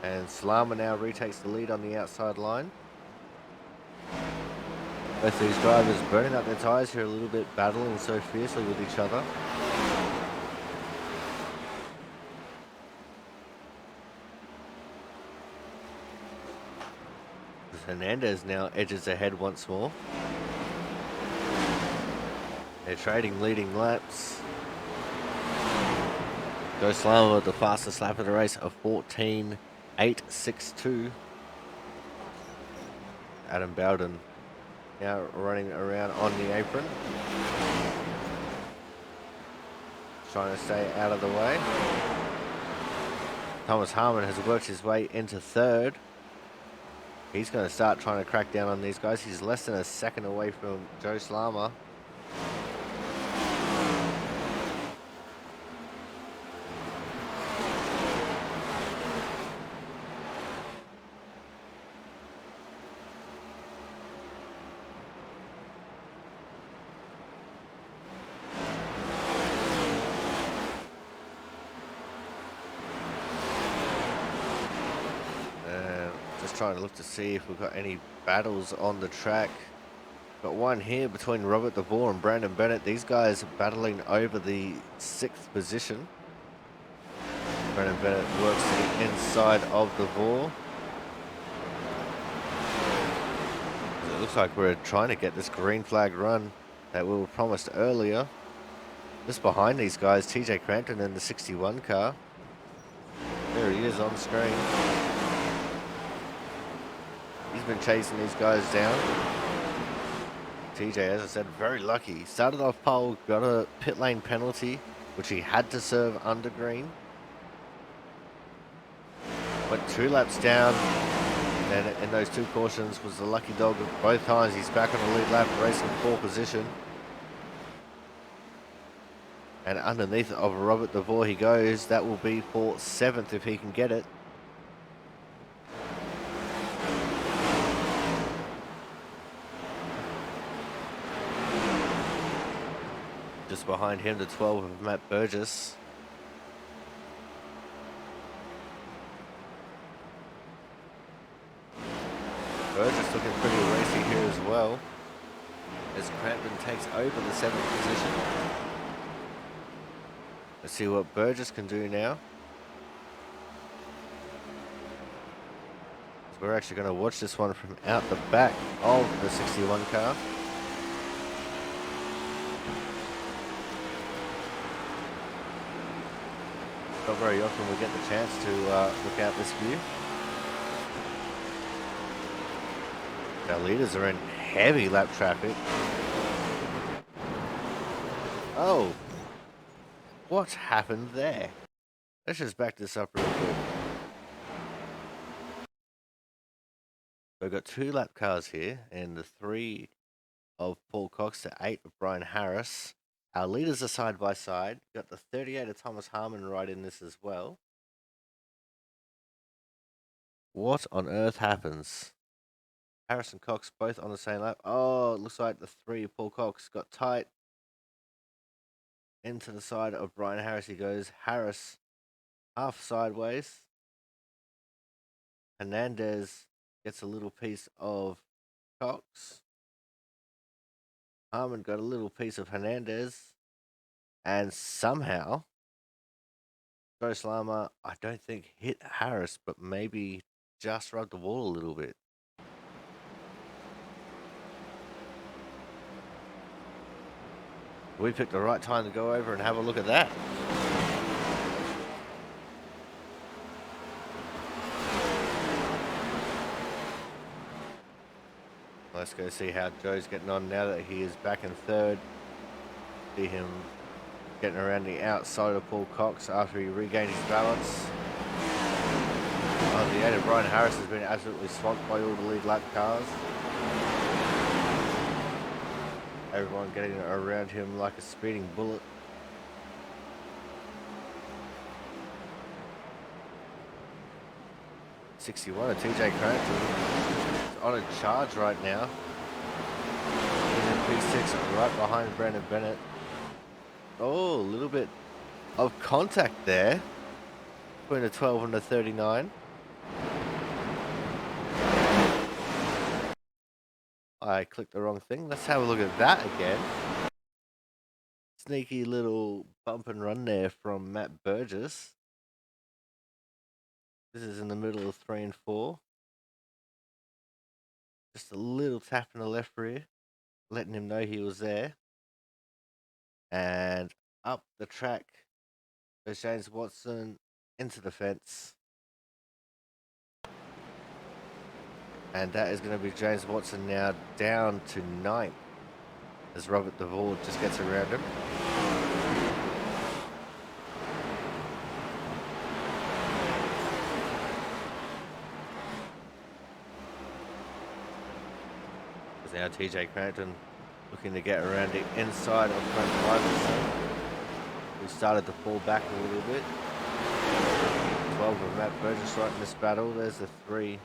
And Slama now retakes the lead on the outside line. Both these drivers burning up their tyres here a little bit, battling so fiercely with each other. Hernandez now edges ahead once more. They're trading leading laps. Joe Slama with the fastest lap of the race of 14.862. Adam Bowden now running around on the apron. Trying to stay out of the way. Thomas Harmon has worked his way into 3rd. He's going to start trying to crack down on these guys. He's less than a second away from Joe Slama. Trying to look to see if we've got any battles on the track. Got one here between Robert DeVore and Brandon Bennett. These guys battling over the 6th position. Brandon Bennett works to the inside of DeVore. It looks like we're trying to get this green flag run that we were promised earlier. Just behind these guys, TJ Crampton in the 61 car. There he is on screen. He's been chasing these guys down. TJ, as I said, very lucky. Started off pole, got a pit lane penalty, which he had to serve under green. Went 2 laps down. And in those 2 cautions was the lucky dog of both times. He's back on the lead lap, racing 4th position. And underneath of Robert DeVore he goes. That will be for 7th if he can get it. Just behind him, the 12 of Matt Burgess. Burgess looking pretty racy here as well, as Crampton takes over the 7th position. Let's see what Burgess can do now. So we're actually going to watch this one from out the back of the 61 car. Not very often we get the chance to look out this view. Our leaders are in heavy lap traffic. Oh, what happened there? Let's just back this up real quick. We've got 2 lap cars here, and the 3 of Paul Cox, the 8 of Brian Harris. Our leaders are side by side. Got the 38 of Thomas Harmon right in this as well. What on earth happens? Harris and Cox both on the same lap. Oh, it looks like the 3 of Paul Cox got tight. Into the side of Brian Harris he goes. Harris half sideways. Hernandez gets a little piece of Cox. Harmon got a little piece of Hernandez. And somehow, Joe Slama, I don't think hit Harris, but maybe just rubbed the wall a little bit. We picked the right time to go over and have a look at that. Let's go see how Joe's getting on now that he is back in third. See him getting around the outside of Paul Cox after he regained his balance. Oh, the 8 of Brian Harris has been absolutely swamped by all the lead lap cars. Everyone getting around him like a speeding bullet. '61 of TJ Crampton is on a charge right now. He's in P6 right behind Brandon Bennett. Oh, a little bit of contact there between the 12 and the 39. I clicked the wrong thing. Let's have a look at that again. Sneaky little bump and run there from Matt Burgess. This is in the middle of 3 and 4. Just a little tap in the left rear, letting him know he was there. And up the track goes James Watson into the fence. And that is going to be James Watson now down to 9th as Robert DeVore just gets around him. Now TJ Crampton looking to get around the inside of Frank Iverson, who started to fall back a little bit. 12 of Matt Burgess right in this battle. There's the 3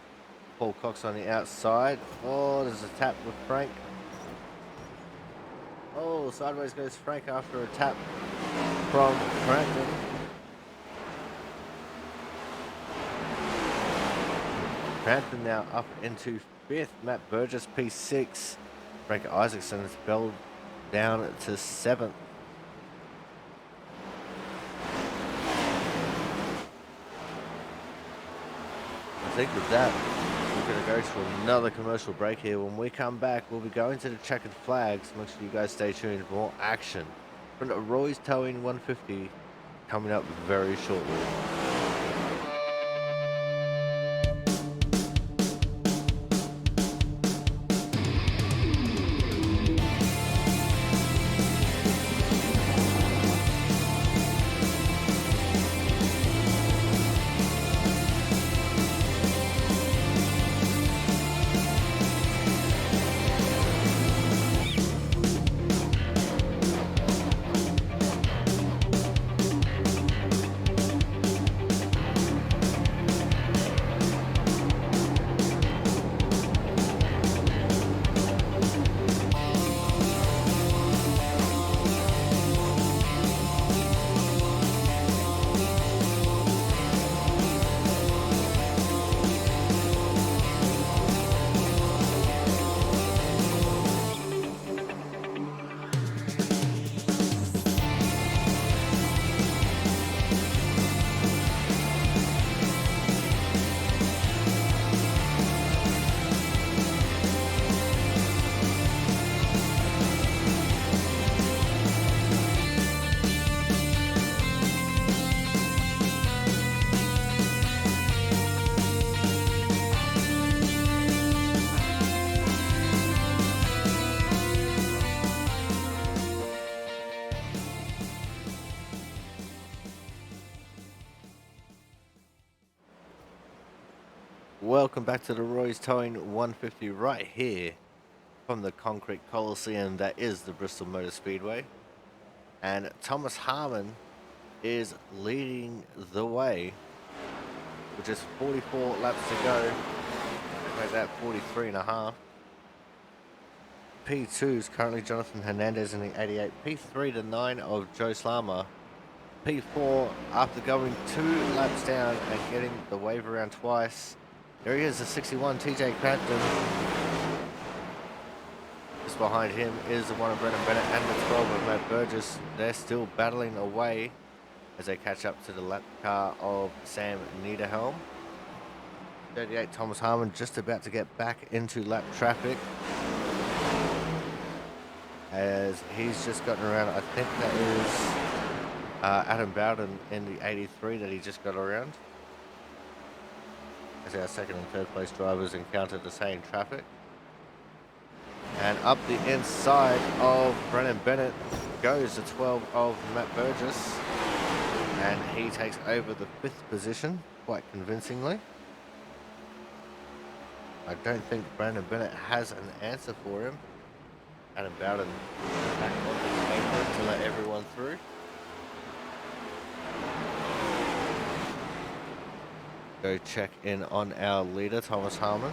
Paul Cox on the outside. Oh, there's a tap with Frank. Oh, sideways goes Frank after a tap from Crampton. Crampton now up into 5th. Matt Burgess P6. Frank Isaacson is fell down to 7th. I think with that, we're going to go to another commercial break here. When we come back, we'll be going to the checkered flags. Make sure you guys stay tuned for more action from the Roy's Towing 150 coming up very shortly. welcome back to the Roy's Towing 150 right here from the concrete coliseum that is the Bristol Motor Speedway. And Thomas Harmon is leading the way with just 44 laps to go. Make that 43 and a half. P2 is currently Jonathan Hernandez in the 88. P3 to 9 of Joe Slama. P4 after going 2 laps down and getting the wave around twice. There he is, the 61 TJ Crampton. Just behind him is the one of Brennan Bennett and the 12 of Matt Burgess. They're still battling away as they catch up to the lap car of Sam Niederhelm. 38 Thomas Harmon just about to get back into lap traffic, as he's just gotten around. I think that is Adam Bowden in the 83 that he just got around. As our second and third place drivers encounter the same traffic. And up the inside of Brennan Bennett goes the 12 of Matt Burgess. And he takes over the 5th position quite convincingly. I don't think Brandon Bennett has an answer for him. Adam Bowden back on the apron to let everyone through. Go check in on our leader, Thomas Harmon.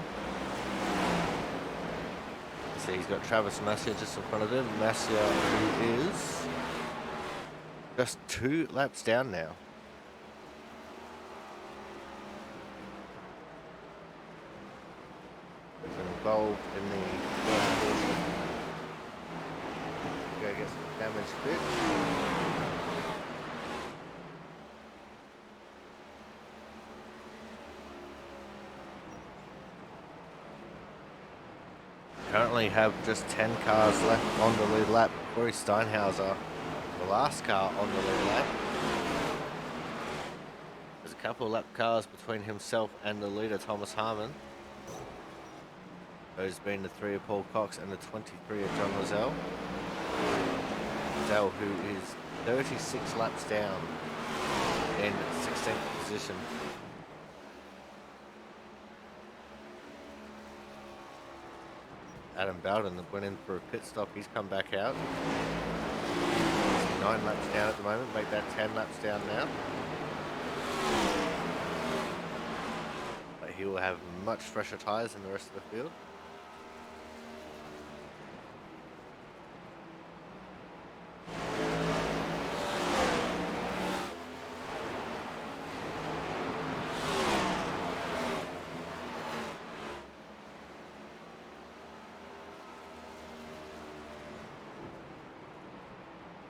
See, he's got Travis Massia just in front of him. Massia, who is just 2 laps down now. Involved in the first portion. Go get some damage fixed. Currently have just 10 cars left on the lead lap. Corey Steinhauser, the last car on the lead lap. There's a couple of lap cars between himself and the leader, Thomas Harmon. Those being the 3 of Paul Cox and the 23 of John Lozelle. Lozelle, who is 36 laps down in 16th position. Adam Bowden went in for a pit stop. He's come back out. He's 9 laps down at the moment. Make that 10 laps down now. But he will have much fresher tyres than the rest of the field.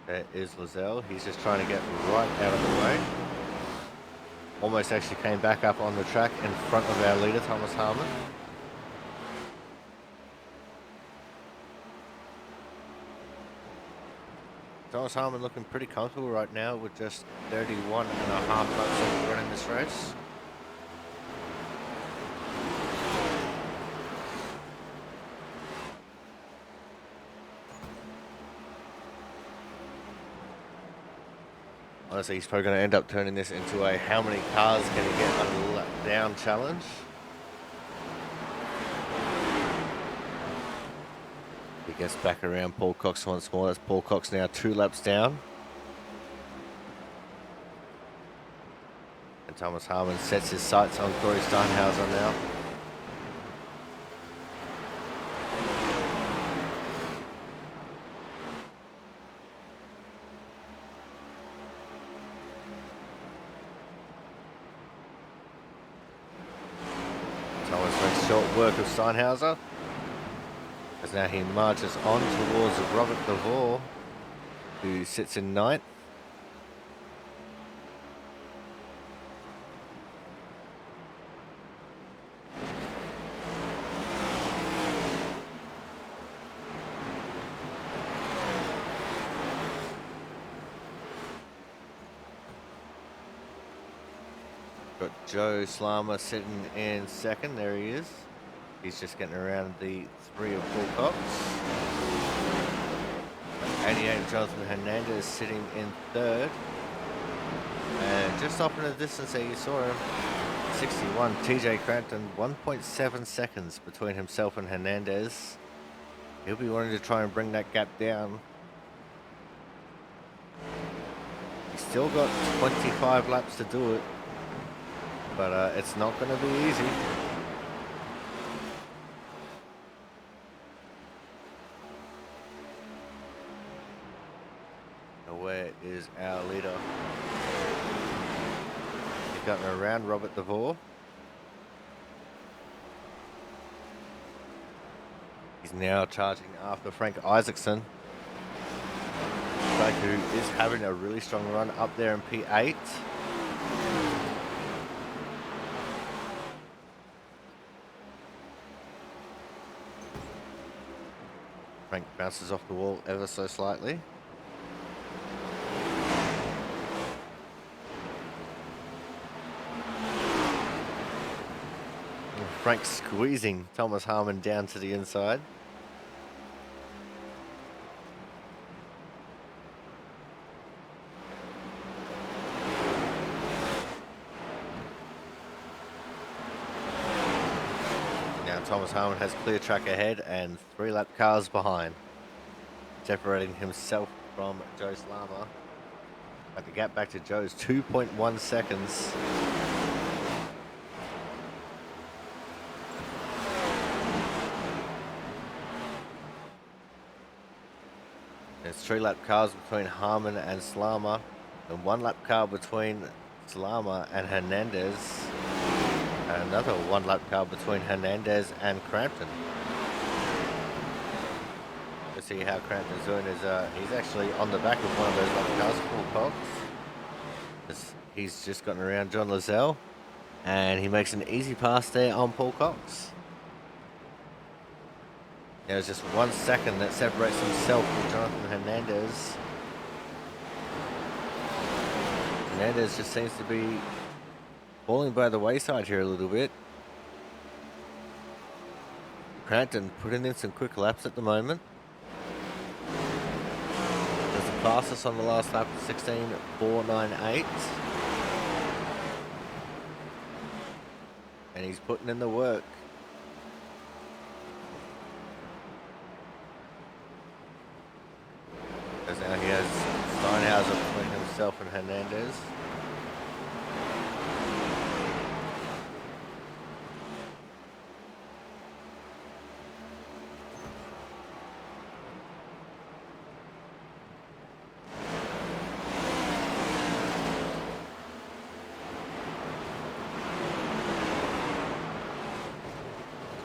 There is Lozelle. He's just trying to get right out of the way. Almost actually came back up on the track in front of our leader, Thomas Harmon. Thomas Harmon looking pretty comfortable right now with just 31 and a half laps to run in this race. Honestly, he's probably going to end up turning this into a how many cars can he get on a lap down challenge. He gets back around Paul Cox once more. That's Paul Cox now 2 laps down. And Thomas Harmon sets his sights on Corey Steinhauser now. Short work of Steinhauser, as now he marches on towards Robert DeVore, who sits in 9th. Got Joe Slama sitting in 2nd. There he is. He's just getting around the 3 of Paul Cox. 88 Jonathan Hernandez sitting in 3rd. And just off in the distance there, you saw him. 61, TJ Crampton, 1.7 seconds between himself and Hernandez. He'll be wanting to try and bring that gap down. He's still got 25 laps to do it, but it's not going to be easy. Where is our leader? He's gotten around Robert DeVore. He's now charging after Frank Isaacson, who is having a really strong run up there in P8. Frank bounces off the wall ever so slightly. Frank squeezing Thomas Harmon down to the inside. Now Thomas Harmon has clear track ahead and 3 lap cars behind, separating himself from Joe Slama. But the gap back to Joe is 2.1 seconds. There's 3 lap cars between Harmon and Slama, and 1 lap car between Slama and Hernandez, and another 1 lap car between Hernandez and Crampton. Let's see how Crampton's doing. He's actually on the back of one of those lap cars, Paul Cox. He's just gotten around John Lozelle, and he makes an easy pass there on Paul Cox. There's just 1 second that separates himself from Jonathan Hernandez. Hernandez just seems to be falling by the wayside here a little bit. Crampton putting in some quick laps at the moment. There's the fastest on the last lap of 16.498. And he's putting in the work. Because now he has Steinhauser between himself and Hernandez.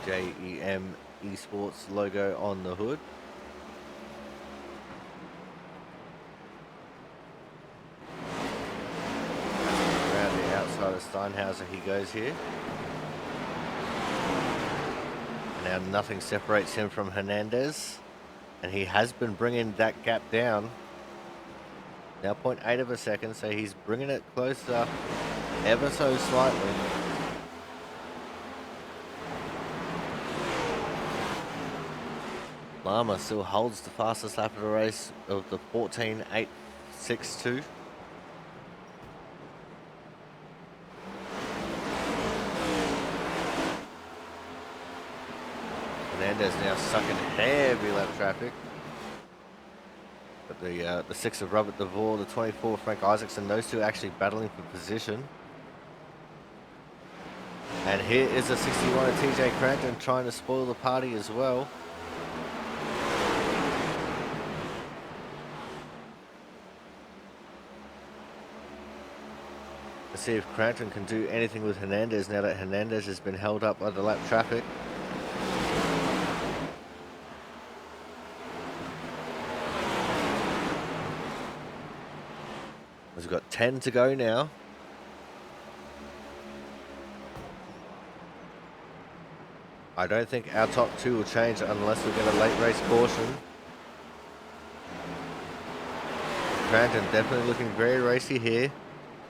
JEM Esports logo on the hood. Steinhauser he goes here. Now nothing separates him from Hernandez, and he has been bringing that gap down. Now 0.8 of a second, so he's bringing it closer ever so slightly. Lama still holds the fastest lap of the race of the 14.862. Hernandez now stuck in heavy lap traffic. But the 6 of Robert DeVore, the 24 Frank Isaacson, those two actually battling for position. And here is the 61 of TJ Crampton trying to spoil the party as well. Let's see if Crampton can do anything with Hernandez now that Hernandez has been held up by the lap traffic. We've got 10 to go now. I don't think our top 2 will change unless we get a late race caution. Crampton definitely looking very racy here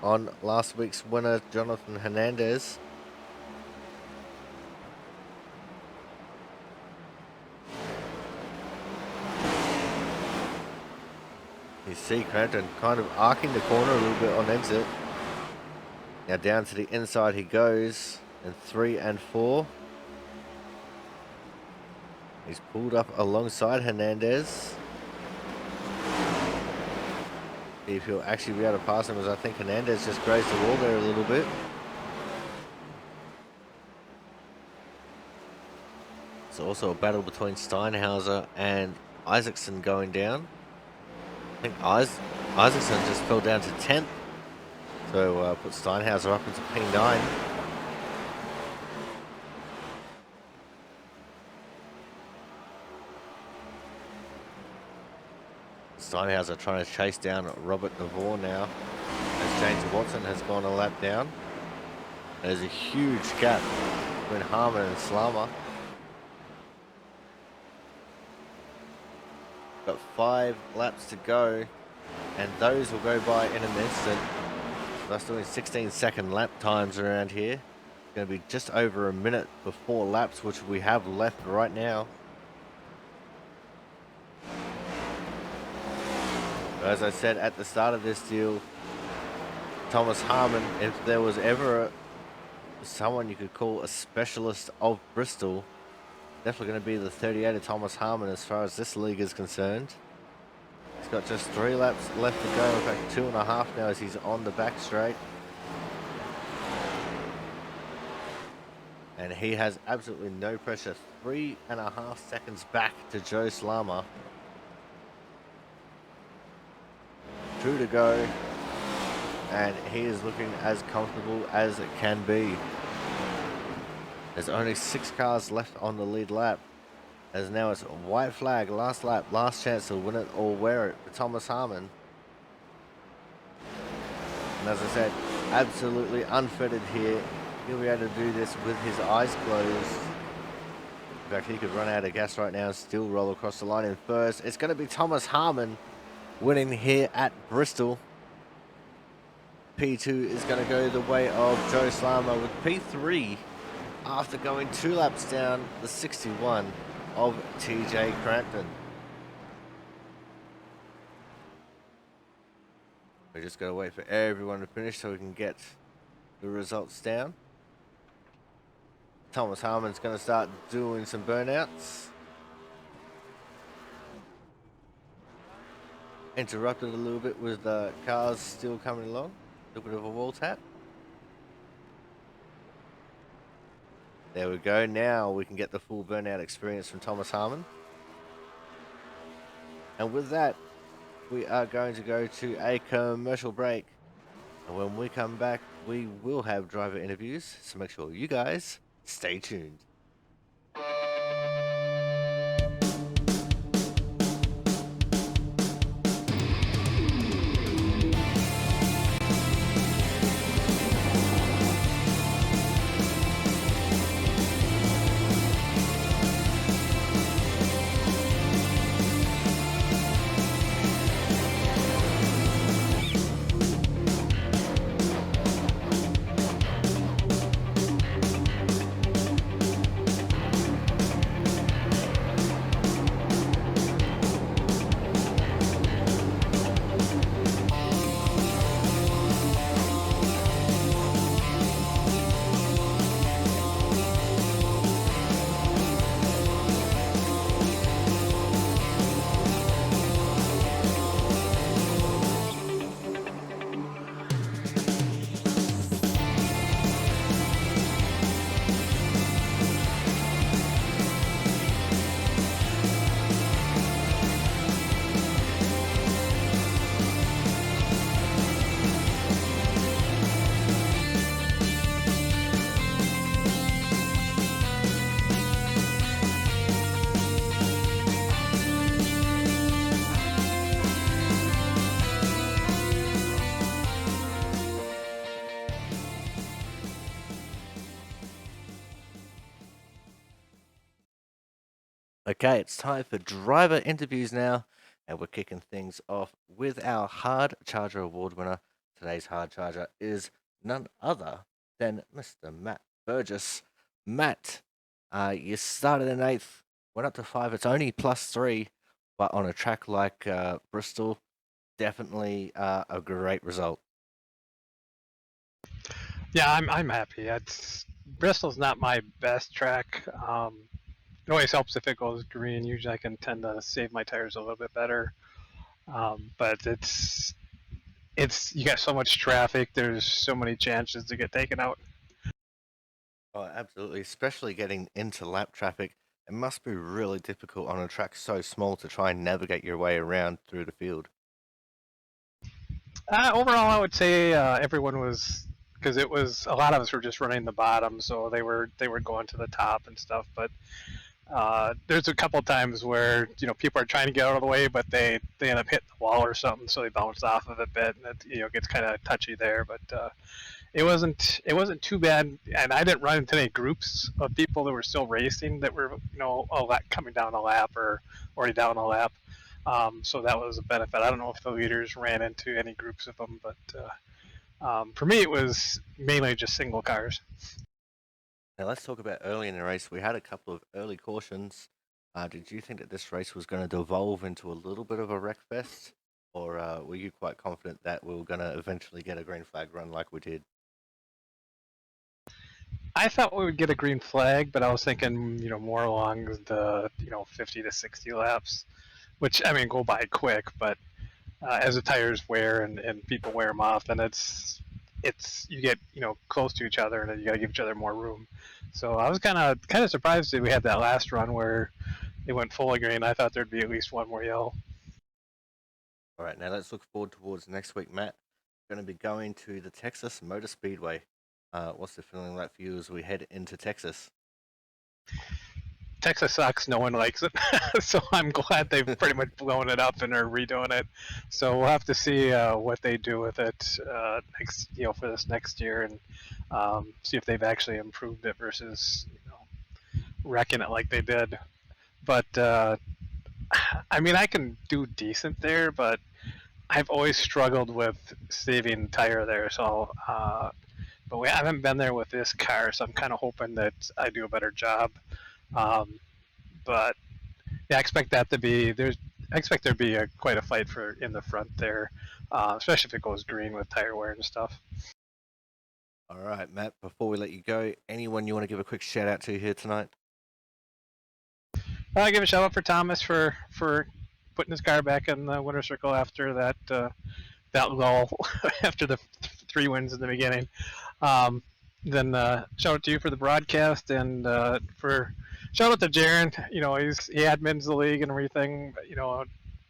on last week's winner, Jonathan Hernandez. You see Crampton kind of arcing the corner a little bit on exit. Now down to the inside he goes in 3 and 4. He's pulled up alongside Hernandez. See if he'll actually be able to pass him, as I think Hernandez just grazed the wall there a little bit. It's also a battle between Steinhauser and Isaacson going down. I think Isaacson just fell down to 10th. So put Steinhauser up into P9. Steinhauser trying to chase down Robert Navor now, as James Watson has gone a lap down. There's a huge gap between Harmon and Slama. Got 5 laps to go, and those will go by in an instant. That's doing 16-second lap times around here. It's going to be just over a minute for 4 laps, which we have left right now. As I said at the start of this deal, Thomas Harmon, if there was ever someone you could call a specialist of Bristol, definitely going to be the 38 of Thomas Harmon as far as this league is concerned. He's got just 3 laps left to go, in fact 2.5 now as he's on the back straight. And he has absolutely no pressure, 3.5 seconds back to Joe Slama. 2 to go, and he is looking as comfortable as it can be. There's only 6 cars left on the lead lap, as now it's a white flag, last lap, last chance to win it or wear it for Thomas Harmon. And as I said, absolutely unfettered here. He'll be able to do this with his eyes closed. In fact, he could run out of gas right now and still roll across the line in first. It's going to be Thomas Harmon winning here at Bristol. P2 is going to go the way of Joe Slama with P3 after going 2 laps down the 61 of TJ Crampton. We just got to wait for everyone to finish so we can get the results down. Thomas Harmon's going to start doing some burnouts. Interrupted a little bit with cars still coming along. A little bit of a wall tap. There we go. Now we can get the full burnout experience from Thomas Harmon. And with that, we are going to go to a commercial break. And when we come back, we will have driver interviews. So make sure you guys stay tuned. Okay, it's time for driver interviews now, and we're kicking things off with our Hard Charger Award winner. Today's Hard Charger is none other than Mr. Matt Burgess. Matt, you started in 8th, went up to 5. It's only +3, but on a track like Bristol, definitely a great result. Yeah, I'm happy. It's Bristol's not my best track. It always helps if it goes green. Usually, I can tend to save my tires a little bit better. But it's you got so much traffic. There's so many chances to get taken out. Oh, absolutely. Especially getting into lap traffic. It must be really difficult on a track so small to try and navigate your way around through the field. Overall, I would say everyone was because it was a lot of us were just running the bottom, so they were going to the top and stuff. But there's a couple times where people are trying to get out of the way, but they end up hitting the wall or something, so they bounce off of it a bit, and it gets kind of touchy there. But it wasn't too bad, and I didn't run into any groups of people that were still racing that were all that coming down a lap or already down a lap. So that was a benefit. I don't know if the leaders ran into any groups of them, but for me it was mainly just single cars. Now let's talk about early in the race. We had a couple of early cautions. Did you think that this race was going to devolve into a little bit of a wreck fest, or were you quite confident that we were going to eventually get a green flag run like we did? I thought we would get a green flag, but I was thinking more along the 50 to 60 laps, which I mean go by quick, but as the tires wear and people wear them off, then it's you get close to each other and then you got to give each other more room. So I was kind of surprised that we had that last run where it went fully green. I thought there'd be at least one more yellow. All right, now let's look forward towards next week, Matt. We're going to be going to the Texas Motor Speedway. What's the feeling like for you as we head into Texas? Texas sucks. No one likes it, so I'm glad they've pretty much blown it up and are redoing it. So we'll have to see what they do with it next, for this next year, and see if they've actually improved it versus wrecking it like they did. But I mean, I can do decent there, but I've always struggled with saving tire there. So, but we haven't been there with this car, so I'm kind of hoping that I do a better job. Um, but yeah, I expect that to be there's. I expect there to be quite a fight for in the front there, especially if it goes green with tire wear and stuff. All right, Matt, before we let you go, anyone you want to give a quick shout out to here tonight? I give a shout out for Thomas for putting his car back in the winner's circle after that lull after the three wins in the beginning. Um, then shout out to you for the broadcast and for shout out to Jaron. He admins the league and everything.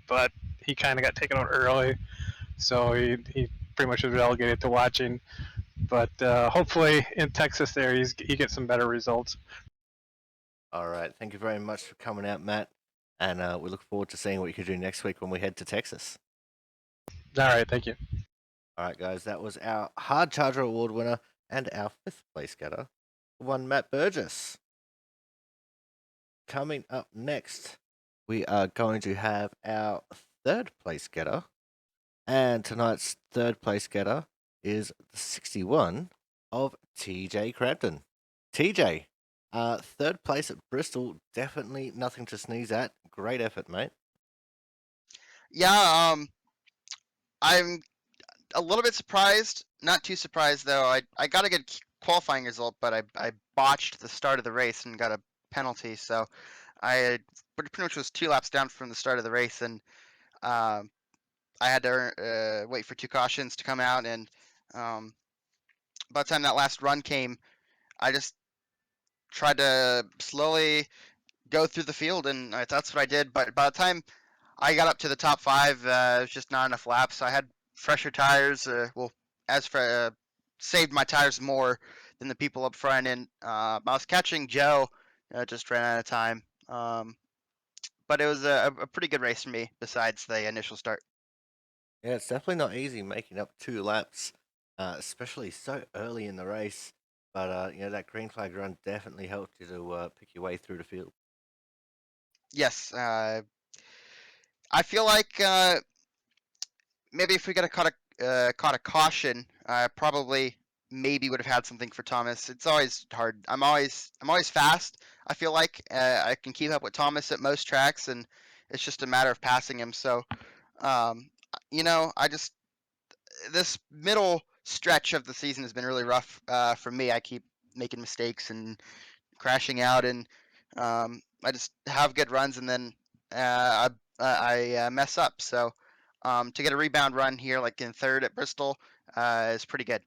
But he kind of got taken out early, so he pretty much was relegated to watching. But hopefully in Texas there he gets some better results. All right, thank you very much for coming out, Matt. And we look forward to seeing what you can do next week when we head to Texas. All right, thank you. All right, guys, that was our Hard Charger Award winner and our fifth place getter, one Matt Burgess. Coming up next, we are going to have our third place getter, and tonight's third place getter is the 61 of TJ Crampton. TJ, third place at Bristol, definitely nothing to sneeze at. Great effort, mate. Yeah, I'm a little bit surprised. Not too surprised though. I got a good qualifying result, but I botched the start of the race and got a penalty. So I pretty much was 2 laps down from the start of the race, and um, I had to wait for 2 cautions to come out. And um, by the time that last run came, I just tried to slowly go through the field, and that's what I did. But by the time I got up to the top 5, it was just not enough laps. I had fresher tires. As for saved my tires more than the people up front, and I was catching Joe. Just ran out of time. But it was a pretty good race for me. Besides the initial start. Yeah, it's definitely not easy making up 2 laps, especially so early in the race. But that green flag run definitely helped you to pick your way through the field. Yes, I feel like maybe if we got caught a caution, probably maybe would have had something for Thomas. It's always hard. I'm always fast. I feel like I can keep up with Thomas at most tracks, and it's just a matter of passing him. So, um, I just this middle stretch of the season has been really rough for me. I keep making mistakes and crashing out, and I just have good runs, and then I mess up. So to get a rebound run here, like in third at Bristol, is pretty good.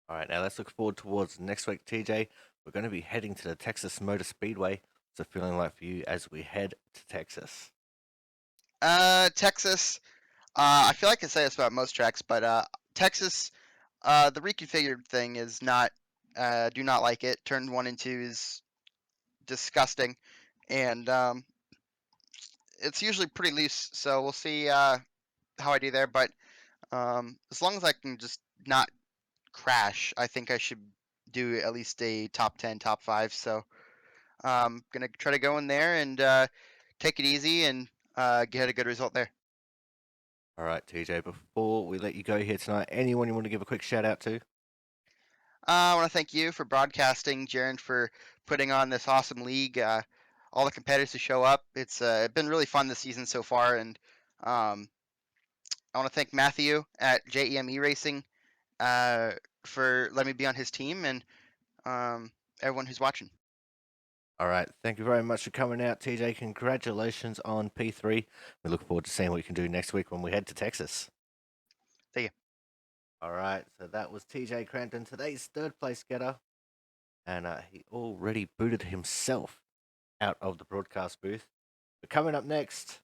All right, now let's look forward towards next week, TJ. We're going to be heading to the Texas Motor Speedway. What's it feeling like for you as we head to Texas? Texas. I feel like I say this about most tracks, but Texas, the reconfigured thing is not. Do not like it. Turn 1 and 2 is disgusting, and it's usually pretty loose. So we'll see how I do there. But as long as I can just not crash, I think I should do at least a top 10, top 5. So gonna try to go in there and take it easy and get a good result there. All right, TJ, before we let you go here tonight, anyone you want to give a quick shout out to? I want to thank you for broadcasting, Jaron, for putting on this awesome league. All the competitors who show up. It's been really fun this season so far, and um, I want to thank Matthew at JEME Racing for letting me be on his team, and everyone who's watching. All right, thank you very much for coming out, TJ. Congratulations on P3. We look forward to seeing what you can do next week when we head to Texas. Thank you. All right, so that was TJ Crampton, today's third place getter, and he already booted himself out of the broadcast booth. But coming up next,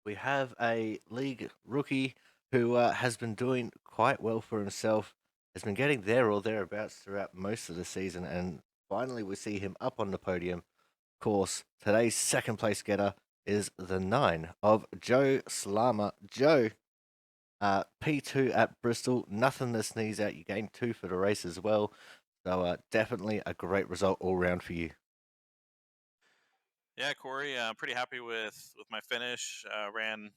we have a league rookie who has been doing quite well for himself, has been getting there or thereabouts throughout most of the season, and finally we see him up on the podium. Of course, today's second place getter is the 9 of Joe Slama. Joe, P2 at Bristol, nothing to sneeze at. You gained 2 for the race as well, so definitely a great result all round for you. Yeah, Corey, I'm pretty happy with my finish. Ran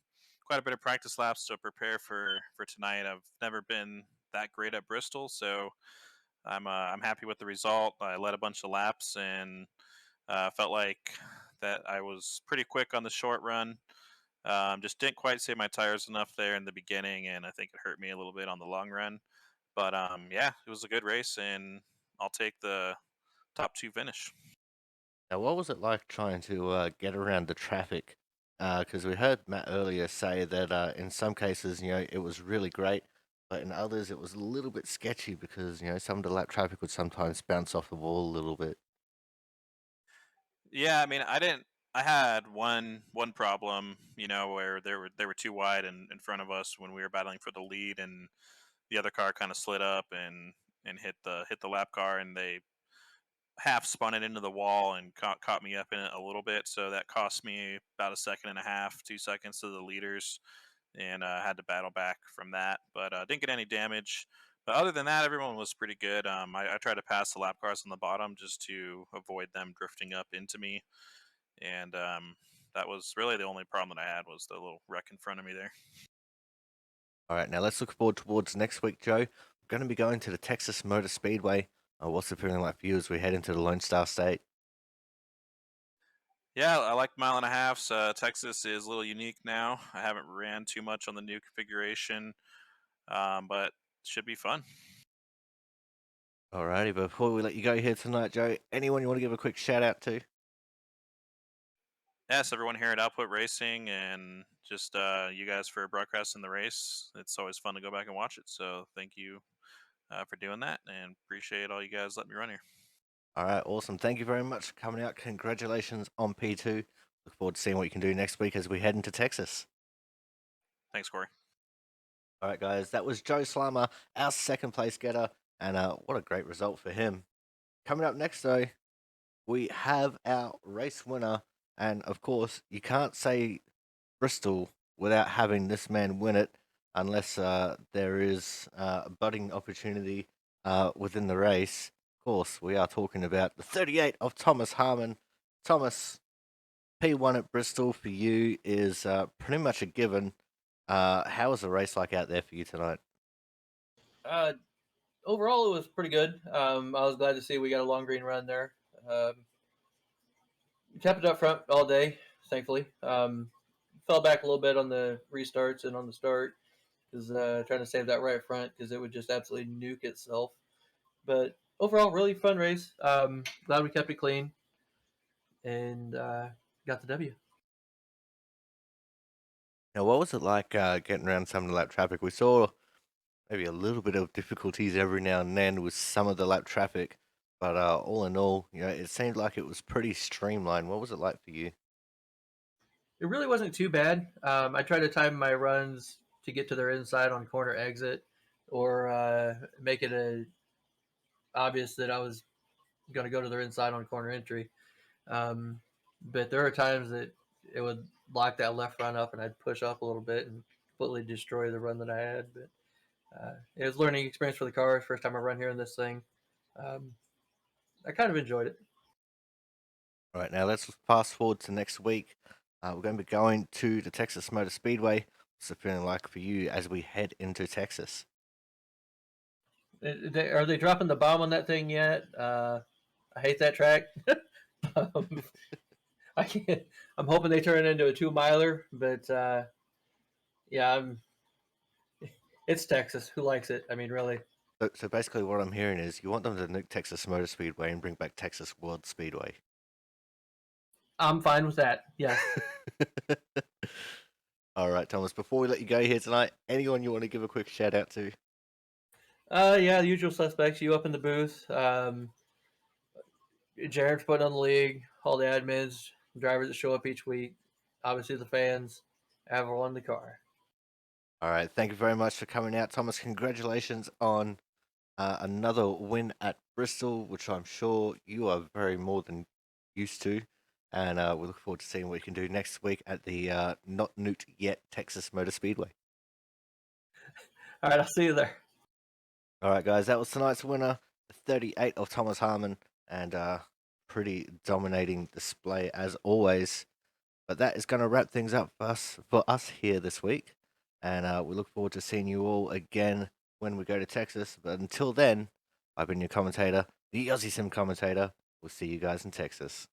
quite a bit of practice laps to prepare for tonight. I've never been that great at Bristol, so I'm happy with the result. I led a bunch of laps and felt like that I was pretty quick on the short run. Just didn't quite save my tires enough there in the beginning, and I think it hurt me a little bit on the long run. But yeah, it was a good race, and I'll take the top 2 finish. Now, what was it like trying to get around the traffic? Because we heard Matt earlier say that in some cases, it was really great, but in others, it was a little bit sketchy because, some of the lap traffic would sometimes bounce off the wall a little bit. Yeah, I mean, I didn't. I had one problem, where they were too wide in front of us when we were battling for the lead, and the other car kind of slid up and hit the lap car, and they half spun it into the wall and caught me up in it a little bit. So that cost me about a second and a half, 2 seconds to the leaders, and had to battle back from that. But didn't get any damage. But other than that, everyone was pretty good. I tried to pass the lap cars on the bottom just to avoid them drifting up into me, and that was really the only problem that I had was the little wreck in front of me there. All right, now let's look forward towards next week, Joe. We're going to be going to the Texas Motor Speedway. What's the feeling like for you as we head into the Lone Star State? Yeah, I like mile and a halfs. Texas is a little unique now. I haven't ran too much on the new configuration, but should be fun. All righty, before we let you go here tonight, Joe, anyone you want to give a quick shout out to? Yes, everyone here at Output Racing, and just you guys for broadcasting the race. It's always fun to go back and watch it. So thank you for doing that, and appreciate all you guys letting me run here. All right, awesome. Thank you very much for coming out. Congratulations on P2. Look forward to seeing what you can do next week as we head into Texas. Thanks, Corey. All right, guys, that was Joe Slammer, our second place getter, and what a great result for him. Coming up next, though, we have our race winner, and of course, you can't say Bristol without having this man win it, unless there is a budding opportunity within the race. Of course, we are talking about the 38 of Thomas Harmon. Thomas, P1 at Bristol for you is pretty much a given. How was the race like out there for you tonight? Overall, it was pretty good. I was glad to see we got a long green run there. Kept it up front all day, thankfully. Fell back a little bit on the restarts and on the start because trying to save that right front because it would just absolutely nuke itself. But overall, really fun race. Glad we kept it clean and got the W. Now, what was it like getting around some of the lap traffic? We saw maybe a little bit of difficulties every now and then with some of the lap traffic, but all in all, it seemed like it was pretty streamlined. What was it like for you? It really wasn't too bad. I tried to time my runs to get to their inside on corner exit, or make it obvious that I was going to go to their inside on corner entry. Um, but there are times that it would lock that left run up, and I'd push up a little bit and completely destroy the run that I had. But it was a learning experience for the car. First time I run here in this thing. Um, I kind of enjoyed it. All right, now let's fast forward to next week. We're going to be going to the Texas Motor Speedway. What's it feeling like for you as we head into Texas? Are they dropping the bomb on that thing yet? I hate that track. um, I can't. I'm hoping they turn it into a 2-miler, but yeah, it's Texas. Who likes it? I mean, really. So basically, what I'm hearing is you want them to nuke Texas Motor Speedway and bring back Texas World Speedway. I'm fine with that. Yes. All right, Thomas. Before we let you go here tonight, anyone you want to give a quick shout out to? Yeah, the usual suspects. You up in the booth. Jared's putting on the league. All the admins, drivers that show up each week. Obviously, the fans. Everyone in the car. All right, thank you very much for coming out, Thomas. Congratulations on another win at Bristol, which I'm sure you are very more than used to. And we look forward to seeing what you can do next week at the not nuked yet Texas Motor Speedway. All right, I'll see you there. All right, guys, that was tonight's winner, the 38 of Thomas Harmon, and pretty dominating display as always. But that is going to wrap things up for us here this week, and we look forward to seeing you all again when we go to Texas. But until then, I've been your commentator, the Aussie Sim commentator. We'll see you guys in Texas.